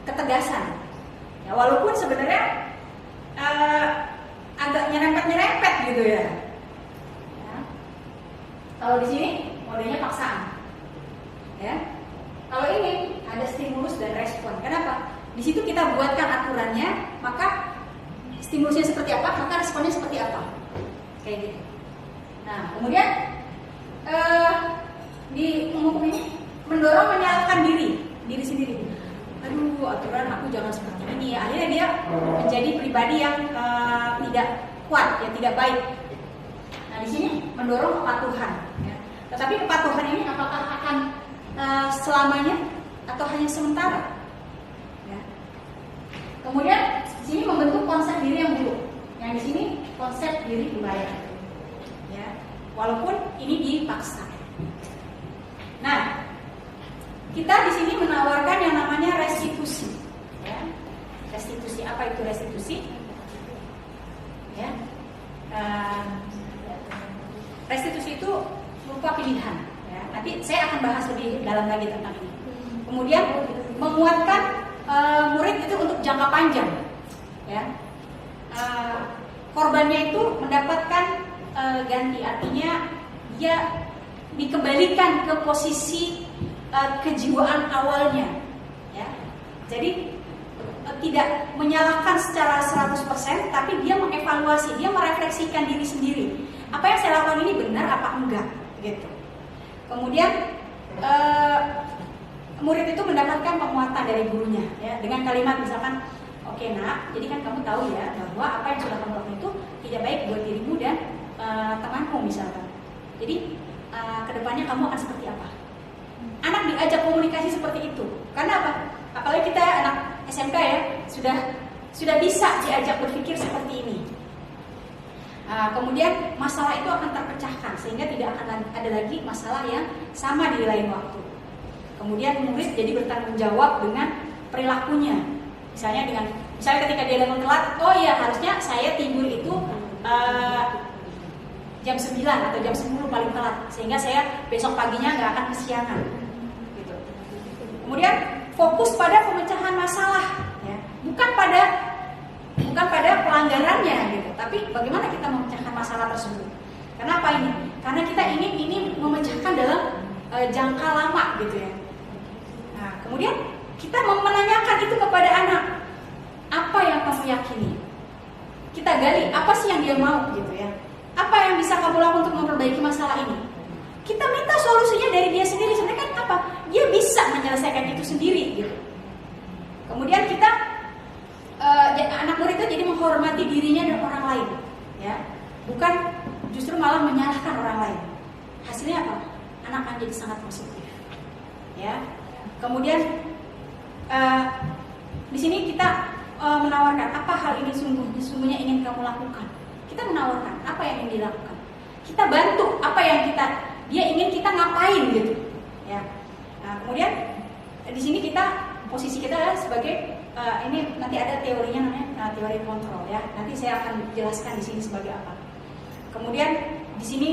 ketegasan. Ya, walaupun sebenarnya agak nyerempet gitu ya. Kalau di sini modelnya paksaan, ya. Kalau ini ada stimulus dan respon. Kenapa? Di situ kita buatkan aturannya, maka stimulusnya seperti apa, maka responnya seperti apa, kayak gitu. Nah, kemudian di hukum ini mendorong menyalahkan diri sendiri. Aduh, aturan aku jangan seperti ini ya. Akhirnya dia menjadi pribadi yang tidak kuat, yang tidak baik. Nah, di sini mendorong kepatuhan. Ya. Tetapi kepatuhan ini apakah akan selamanya atau hanya sementara? Ya. Kemudian di sini membentuk konsep diri yang buruk. Yang di sini konsep diri berbahaya. Ya. Walaupun ini dipaksa. Nah, kita di sini menawarkan yang namanya restitusi. Ya. Restitusi, apa itu restitusi? Ya. Restitusi itu berupa pilihan. Ya. Nanti saya akan bahas lebih dalam lagi tentang ini. Kemudian menguatkan murid itu untuk jangka panjang. Ya. Korbannya itu mendapatkan ganti, artinya dia dikembalikan ke posisi kejiwaan awalnya, ya. Jadi tidak menyalahkan secara 100%, tapi dia mengevaluasi, dia merefleksikan diri sendiri. Apa yang saya lakukan ini benar apa enggak, gitu. Kemudian murid itu mendapatkan penguatan dari gurunya, ya, dengan kalimat misalkan, oke nak, jadi kan kamu tahu ya bahwa apa yang sudah kamu lakukan itu tidak baik buat dirimu dan temanmu misalkan. Jadi kedepannya kamu akan seperti apa? Anak diajak komunikasi seperti itu. Karena apa? Apalagi kita anak SMK ya, sudah bisa diajak berpikir seperti ini. Kemudian masalah itu akan terpecahkan sehingga tidak akan ada lagi masalah yang sama di lain waktu. Kemudian murid jadi bertanggung jawab dengan perilakunya. Misalnya ketika dia datang telat, oh iya harusnya saya tidur itu jam 9 atau jam 10 paling telat, sehingga saya besok paginya nggak akan kesiangan. Gitu. Kemudian fokus pada pemecahan masalah, ya. bukan pada pelanggarannya, gitu. Tapi bagaimana kita memecahkan masalah tersebut? Kenapa ini? Karena kita ingin ini memecahkan dalam jangka lama, gitu ya. Nah, kemudian kita menanyakan itu kepada anak, apa yang kamu yakini? Kita gali, apa sih yang dia mau, gitu ya. Apa yang bisa kamu lakukan untuk memperbaiki masalah ini? Kita minta solusinya dari dia sendiri. Sebenarnya kan apa? Dia bisa menyelesaikan itu sendiri, gitu. Kemudian kita anak murid itu jadi menghormati dirinya dan orang lain, ya. Bukan justru malah menyalahkan orang lain. Hasilnya apa? Anak akan jadi sangat positif, ya. Kemudian di sini kita menawarkan apa hal ini sungguhnya ingin kamu lakukan. Kita menawarkan apa yang ingin dilakukan. Kita bantu apa yang dia ingin kita ngapain, gitu. Ya. Nah, kemudian di sini posisi kita adalah sebagai ini nanti ada teorinya namanya teori kontrol ya. Nanti saya akan jelaskan di sini sebagai apa. Kemudian di sini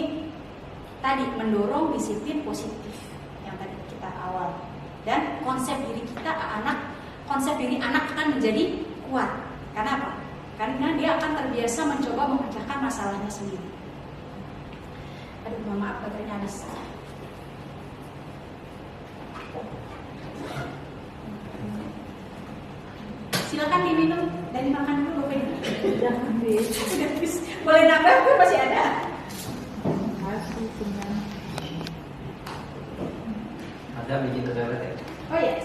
tadi mendorong disiplin positif yang tadi kita awal, dan konsep diri anak akan menjadi kuat. Karena apa? Karena dia akan terbiasa mencoba memecahkan masalahnya sendiri. Aduh, maaf baterainya habis. Silakan diminum dan dimakan dulu Bapak Ibu. Sudah habis. Sudah habis. Boleh nambah kan masih ada? Kasih kenyang. Ada biji terlewat ya? Oh iya.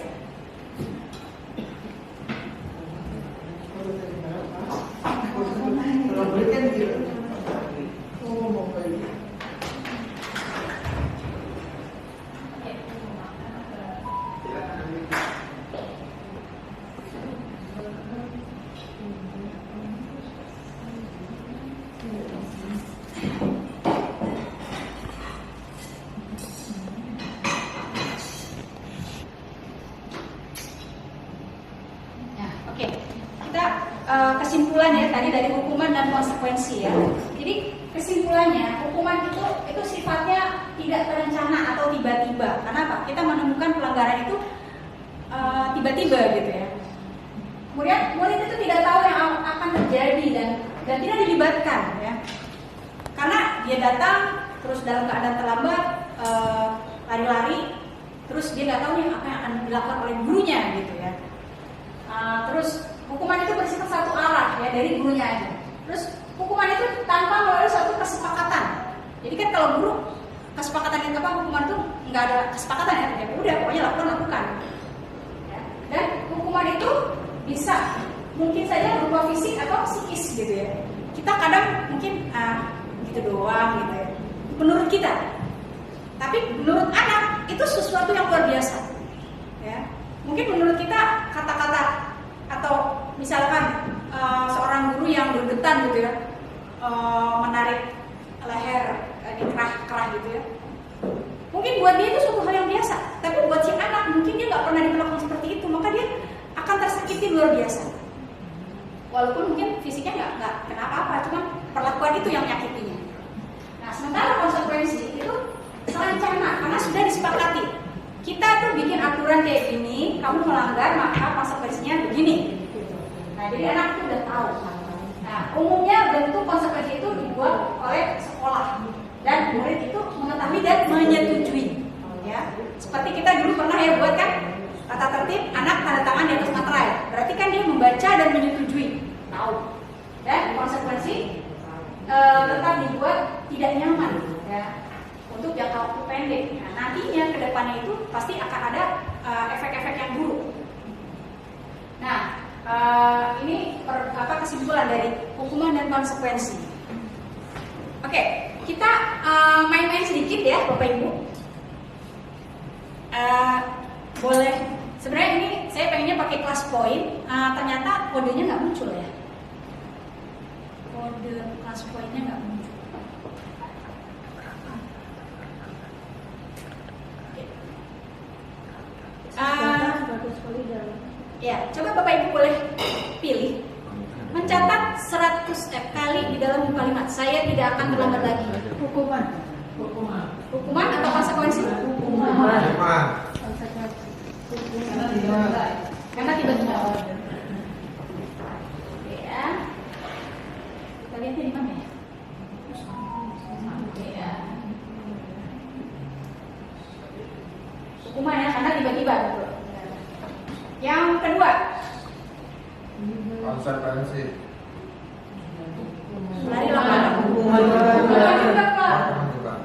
Kalau beli kan gitu. Oh, mau beli. Nah, oke. Kita kesimpulan ya tadi dari hukuman dan konsekuensi ya. Jadi kesimpulannya hukuman itu sifatnya tidak terencana atau tiba-tiba. Kenapa? Kita menemukan pelanggaran itu tiba-tiba gitu ya. Kemudian murid itu tidak tahu yang akan terjadi dan tidak dilibatkan ya. Karena dia datang terus dalam keadaan terlambat, lari-lari, terus dia nggak tahu nih apa yang akan dilakukan oleh gurunya gitu ya. Terus hukuman itu bersifat satu arah ya dari gurunya aja. Terus hukuman itu tanpa melalui suatu kesepakatan. Jadi kan kalau guru kesepakatan itu apa, hukuman itu nggak ada kesepakatan ya, udah pokoknya lakukan. Ya. Dan hukuman itu bisa mungkin saja berupa fisik atau psikis gitu ya. Kita kadang mungkin gitu doang gitu ya. Menurut kita, tapi menurut anak itu sesuatu yang luar biasa. Ya. Mungkin menurut kita kata-kata atau misalkan seorang guru yang bergetan gitu ya, menarik leher di kerah gitu ya. Mungkin buat dia itu suatu hal yang biasa, tapi buat si anak mungkin dia nggak pernah diperlakukan seperti itu, maka dia akan tersakiti luar biasa. Walaupun mungkin fisiknya nggak kenapa-apa, cuma perlakuan itu yang menyakitinya. Nah, sementara konsekuensi itu terencana karena sudah disepakati. Kita tuh bikin aturan kayak gini, kamu melanggar maka konsekuensinya begini. Nah, jadi anak itu udah tahu. Nah, umumnya bentuk konsekuensi itu dibuat oleh sekolah dan murid itu mengetahui dan menyetujui. Ya, seperti kita dulu pernah ya buat kan tata tertib anak tanda tangan di atas materai. Berarti kan dia membaca dan menyetujui, tahu. Dan konsekuensi tetap dibuat tidak nyaman. Ya. Untuk jangka waktu pendek. Nah, nantinya ke depannya itu pasti akan ada efek-efek yang buruk. Nah, ini kesimpulan dari hukuman dan konsekuensi. Oke, kita main-main sedikit ya, Bapak Ibu. Boleh. Sebenarnya ini saya pengennya pakai kelas poin. Ternyata kodenya nggak muncul ya. Kode kelas poinnya nggak muncul. Ya, coba Bapak Ibu boleh pilih mencatat 100 kali di dalam kalimat. Saya tidak akan terlambat lagi. Hukuman atau konsekuensi? Hukuman. Karena tiba-tiba. Ya. Kita lihatnya di mana ya? Ya. Hukuman ya, karena tiba-tiba. Yang kedua, Konsekuensi. lari lama.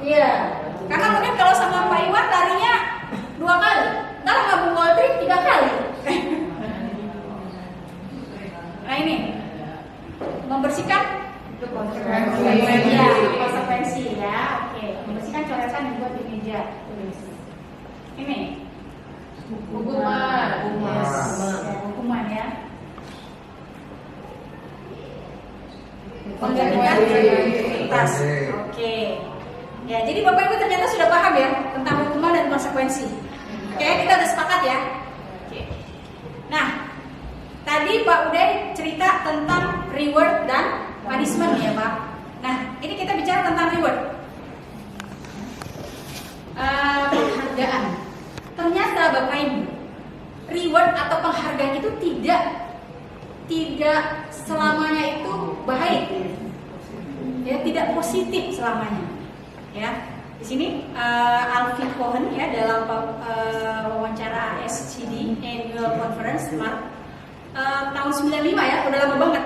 Iya. Karena mungkin kalau sama Pak Iwan larinya 2 kali, ntar sama Bu Waltri 3 kali. Nah ini membersihkan konsekuensi ya, konsekuensi ya. Oke, membersihkan coretan yang dibuat di meja tulis. Ini hukuman. Yes. Ya, hukuman ya. Menggantikan aktivitas. Oke. Ya, jadi Bapak Ibu ternyata sudah paham ya tentang hukuman dan konsekuensi. Oke, kita udah sepakat ya. Oke. Nah, tadi Pak Uday cerita tentang reward dan punishment ya Pak. Nah, ini kita bicara tentang reward. Penghargaan. Ternyata Bapak Ibu, reward atau penghargaan itu tidak selamanya itu baik. Ya, tidak positif selamanya. Ya. Di sini Alfie Cohen ya dalam wawancara ASCD Annual Conference tahun 95 ya, udah lama banget,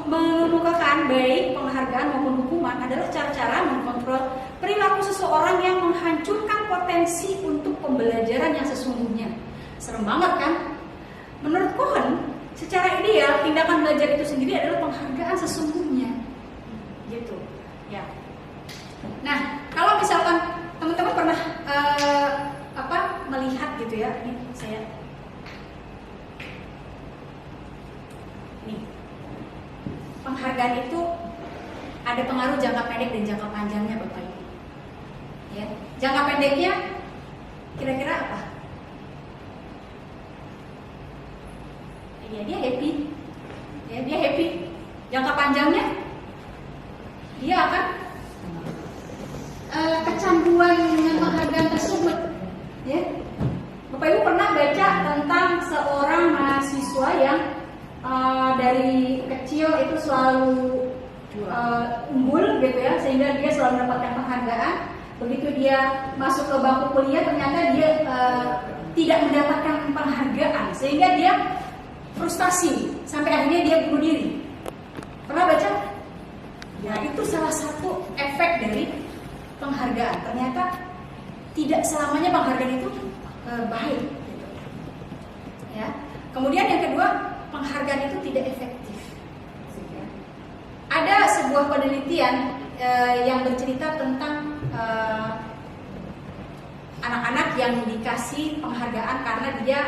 mengemukakan baik penghargaan maupun hukuman adalah cara-cara mengkontrol perilaku seseorang yang menghancurkan potensi untuk pembelajaran yang sesungguhnya. Serem banget kan? Menurut Cohen, secara ideal tindakan belajar itu sendiri adalah penghargaan sesungguhnya. Gitu. Ya. Nah, kalau misalkan teman-teman pernah melihat gitu ya, ini saya penghargaan itu ada pengaruh jangka pendek dan jangka panjangnya Bapak Ibu. Ya, jangka pendeknya kira-kira apa? Ya, dia happy. Ya, dia happy. Jangka panjangnya dia akan kecanduan dengan penghargaan tersebut. Ya. Bapak Ibu pernah baca tentang seorang mahasiswa yang dari kecil itu selalu unggul gitu ya, sehingga dia selalu mendapatkan penghargaan. Begitu dia masuk ke bangku kuliah, ternyata dia tidak mendapatkan penghargaan, sehingga dia frustasi sampai akhirnya dia bunuh diri. Pernah baca? Ya, itu salah satu efek dari penghargaan. Ternyata tidak selamanya penghargaan itu baik. Gitu. Ya. Kemudian yang kedua, penghargaan itu tidak efektif. Ada sebuah penelitian yang bercerita tentang anak-anak yang dikasih penghargaan karena dia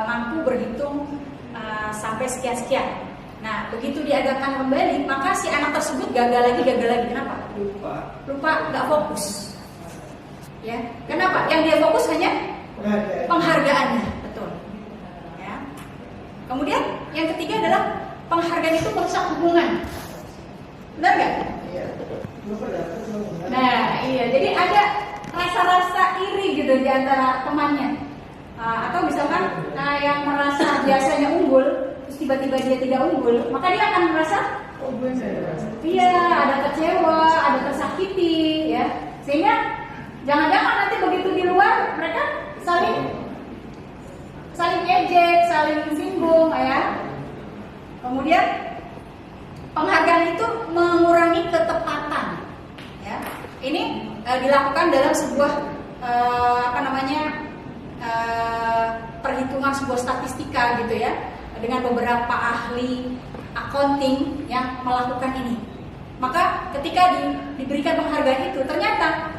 mampu berhitung sampai sekian-sekian. Nah, begitu diadakan kembali, maka si anak tersebut gagal lagi. Kenapa? Lupa, nggak fokus. Ya, kenapa? Yang dia fokus hanya penghargaannya, betul. Ya. Kemudian yang ketiga adalah penghargaan itu merusak hubungan. Benar nggak? Nah, iya. Jadi ada rasa-rasa iri gitu di antara temannya. Atau misalkan yang merasa biasanya unggul, terus tiba-tiba dia tidak unggul, maka dia akan merasa iya, ada kecewa, ada tersakiti, ya. Sehingga jangan-jangan nanti begitu di luar mereka saling ejek, saling singgung, ya. Kemudian penghargaan itu mengurangi ketepatan, ya. Ini dilakukan dalam sebuah perhitungan sebuah statistika gitu ya, dengan beberapa ahli accounting yang melakukan ini. Maka ketika diberikan penghargaan itu, ternyata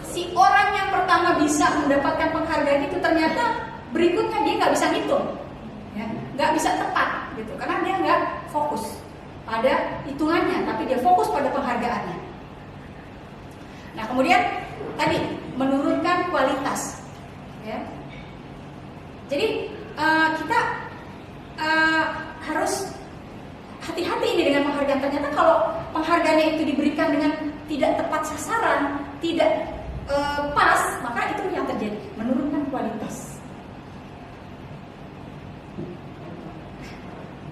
si orang yang pertama bisa mendapatkan penghargaan itu ternyata berikutnya dia nggak bisa ngitung, ya, nggak bisa tepat gitu, karena dia nggak fokus pada hitungannya, tapi dia fokus pada penghargaannya. Nah, kemudian tadi menurunkan kualitas, ya. Jadi kita harus hati-hati ini dengan penghargaan. Ternyata kalau penghargaannya itu diberikan dengan tidak tepat sasaran, tidak pas, maka itu yang terjadi, menurunkan kualitas.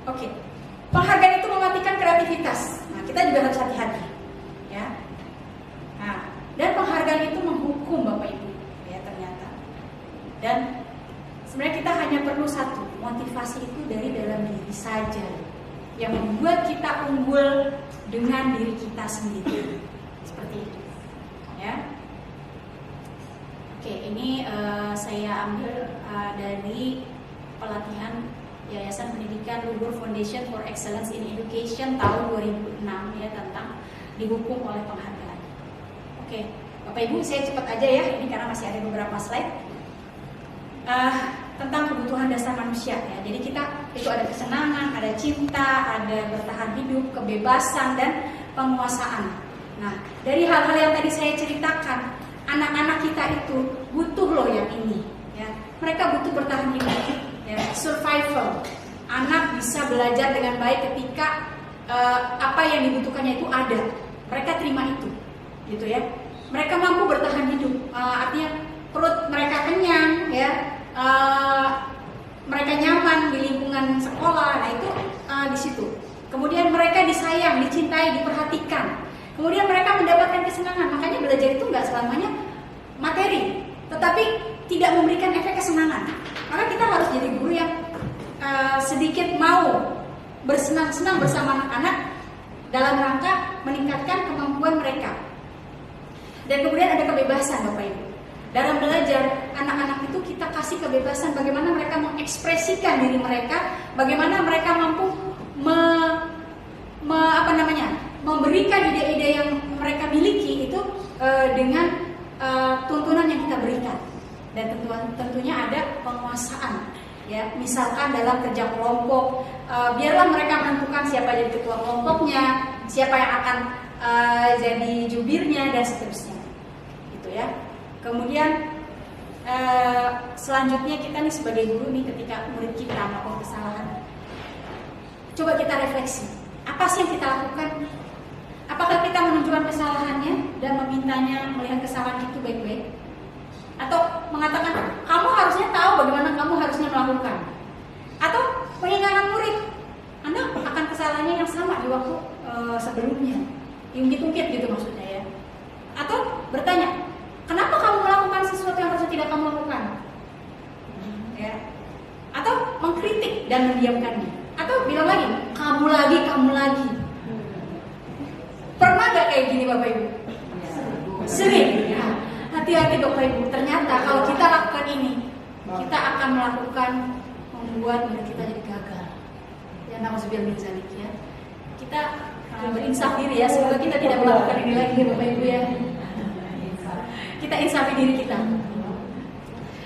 Oke, penghargaan itu mematikan kreativitas. Nah, kita juga harus hati-hati, ya. Nah, dan penghargaan itu menghukum Bapak Ibu, ya, ternyata. Dan sebenarnya kita hanya perlu satu, motivasi itu dari dalam diri saja, yang membuat kita unggul dengan diri kita sendiri, seperti itu, ya. Oke, ini saya ambil dari pelatihan Yayasan Pendidikan Luhur Foundation for Excellence in Education tahun 2006, ya, tentang dihukum oleh penghargaan. Oke, Bapak Ibu, saya cepat aja ya, ini karena masih ada beberapa slide. Tentang kebutuhan dasar manusia, ya. Jadi kita itu ada kesenangan, ada cinta, ada bertahan hidup, kebebasan, dan penguasaan. Nah, dari hal-hal yang tadi saya ceritakan, anak-anak kita itu butuh loh yang ini, ya. Mereka butuh bertahan hidup, ya, survival. Anak bisa belajar dengan baik ketika apa yang dibutuhkannya itu ada, mereka terima itu, gitu ya. Mereka mampu bertahan hidup, artinya perut mereka kenyang, ya, mereka nyaman di lingkungan sekolah, nah itu di situ. Kemudian mereka disayang, dicintai, diperhatikan. Kemudian mereka mendapatkan kesenangan. Makanya belajar itu nggak selamanya materi, tetapi tidak memberikan efek kesenangan. Maka kita harus jadi guru yang sedikit mau bersenang-senang bersama anak-anak dalam rangka meningkatkan kemampuan mereka. Dan kemudian ada kebebasan, Bapak Ibu. Dalam belajar, anak-anak itu kita kasih kebebasan bagaimana mereka mengekspresikan diri mereka, bagaimana mereka mampu memberikan ide-ide yang mereka miliki itu dengan tuntunan yang kita berikan. Dan tentunya ada penguasaan, ya. Misalkan dalam kerja kelompok, biarlah mereka menentukan siapa jadi ketua kelompoknya, siapa yang akan jadi jubirnya, dan seterusnya, gitu ya. Kemudian selanjutnya kita nih sebagai guru nih, ketika murid kita melakukan kesalahan, coba kita refleksi, apa sih yang kita lakukan? Apakah kita menunjukkan kesalahannya dan memintanya melihat kesalahan itu baik-baik? Atau mengatakan, kamu harusnya tahu bagaimana kamu harusnya melakukan? Atau mengingatkan murid, Anda akan kesalahannya yang sama di waktu sebelumnya, diungkit-ungkit gitu maksudnya, ya. Atau bertanya, kenapa kamu melakukan sesuatu yang harusnya tidak kamu lakukan? Ya. Atau mengkritik dan mendiamkannya. Atau bilang lagi, kamu lagi. Pernah gak kayak gini Bapak Ibu? Sering. Ya. Hati-hati Bapak Ibu. Ternyata kalau kita lakukan ini, kita akan membuat murid kita jadi gagal. Ya, na'udzubillah min dzalik, ya. Kita berinsaf diri, ya. Semoga kita tidak melakukan ini lagi, ya Bapak Ibu, ya. Kita insafi diri kita.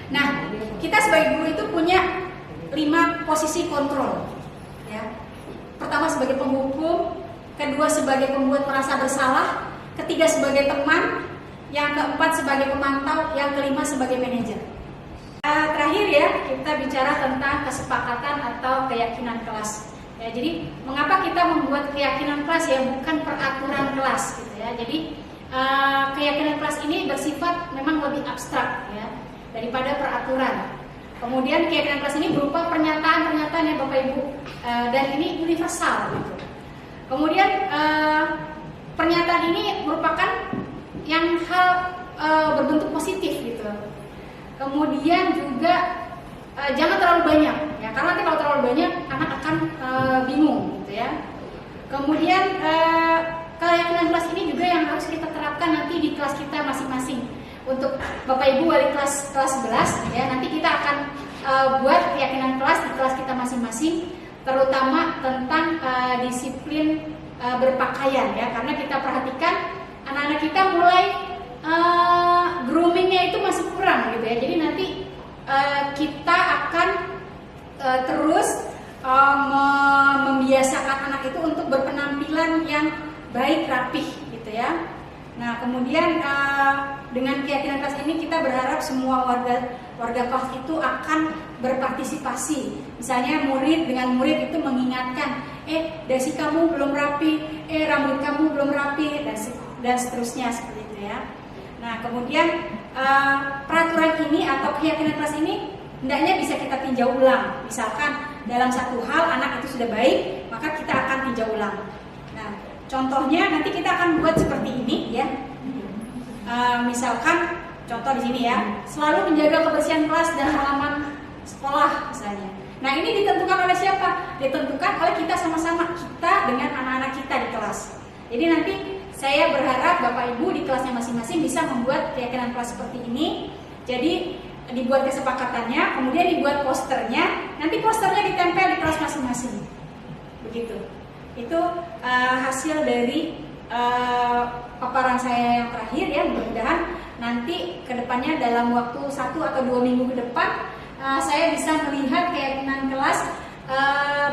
Nah, kita sebagai guru itu punya 5 posisi kontrol, ya. Pertama sebagai penghukum, kedua sebagai pembuat merasa bersalah, ketiga sebagai teman, yang keempat sebagai pemantau, yang kelima sebagai manajer. Terakhir ya, kita bicara tentang kesepakatan atau keyakinan kelas. Ya, jadi mengapa kita membuat keyakinan kelas, ya, bukan peraturan kelas, gitu ya. Jadi keyakinan kelas ini bersifat memang lebih abstrak, ya, daripada peraturan. Kemudian keyakinan kelas ini berupa pernyataan-pernyataan ya Bapak Ibu, dan ini universal, gitu. Kemudian pernyataan ini merupakan yang hal berbentuk positif, gitu. Kemudian juga jangan terlalu banyak, ya, karena nanti kalau terlalu banyak anak akan bingung, gitu ya. Kemudian keyakinan kelas ini juga yang harus kita terapkan nanti di kelas kita masing-masing. Untuk Bapak Ibu wali kelas 11, ya, nanti kita akan buat keyakinan kelas di kelas kita masing-masing, terutama tentang disiplin berpakaian, ya, karena kita perhatikan anak-anak kita mulai groomingnya itu masih kurang, gitu ya. Jadi nanti kita akan terus membiasakan anak itu untuk berpenampilan yang baik, rapih, gitu ya. Nah, kemudian dengan keyakinan kelas ini kita berharap semua warga kelas itu akan berpartisipasi. Misalnya murid dengan murid itu mengingatkan, dasi kamu belum rapi, rambut kamu belum rapi, dan seterusnya seperti itu, ya. Nah, kemudian peraturan ini atau keyakinan kelas ini hendaknya bisa kita tinjau ulang. Misalkan dalam satu hal anak itu sudah baik, maka kita akan tinjau ulang. Nah, contohnya nanti kita akan buat seperti ini, ya. Misalkan contoh di sini, ya, selalu menjaga kebersihan kelas dan halaman sekolah misalnya. Nah, ini ditentukan oleh siapa? Ditentukan oleh kita sama-sama, kita dengan anak-anak kita di kelas. Jadi nanti saya berharap Bapak Ibu di kelasnya masing-masing bisa membuat keyakinan kelas seperti ini. Jadi dibuat kesepakatannya, kemudian dibuat posternya, nanti posternya ditempel di kelas masing-masing. Begitu. Itu hasil dari paparan saya yang terakhir, ya. Mudah-mudahan nanti kedepannya dalam waktu 1 atau 2 minggu ke depan saya bisa melihat keyakinan kelas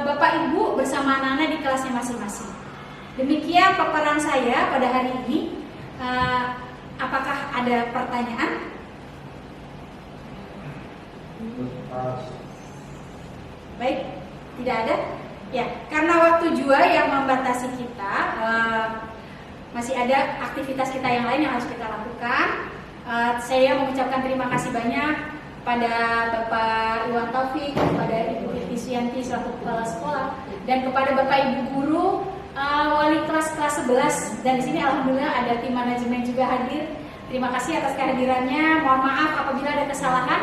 Bapak Ibu bersama anak-anak di kelasnya masing-masing. Demikian paparan saya pada hari ini. Apakah ada pertanyaan? Baik, tidak ada? Ya, karena waktu juga yang membatasi kita, masih ada aktivitas kita yang lain yang harus kita lakukan. Saya mengucapkan terima kasih banyak pada Bapak Iwan Taufik, kepada Ibu Irti selaku kepala sekolah, dan kepada Bapak Ibu guru, wali kelas 11. Dan di sini alhamdulillah ada tim manajemen juga hadir. Terima kasih atas kehadirannya. Mohon maaf apabila ada kesalahan.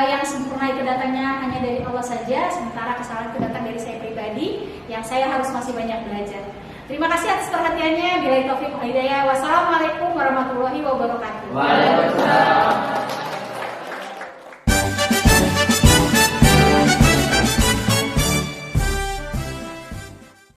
Yang sempurna itu datangnya hanya dari Allah saja, sementara kesalahan itu datang dari saya pribadi yang saya harus masih banyak belajar. Terima kasih atas perhatiannya. Billahi taufiq wal hidayah. Wassalamualaikum warahmatullahi wabarakatuh. Waalaikumsalam.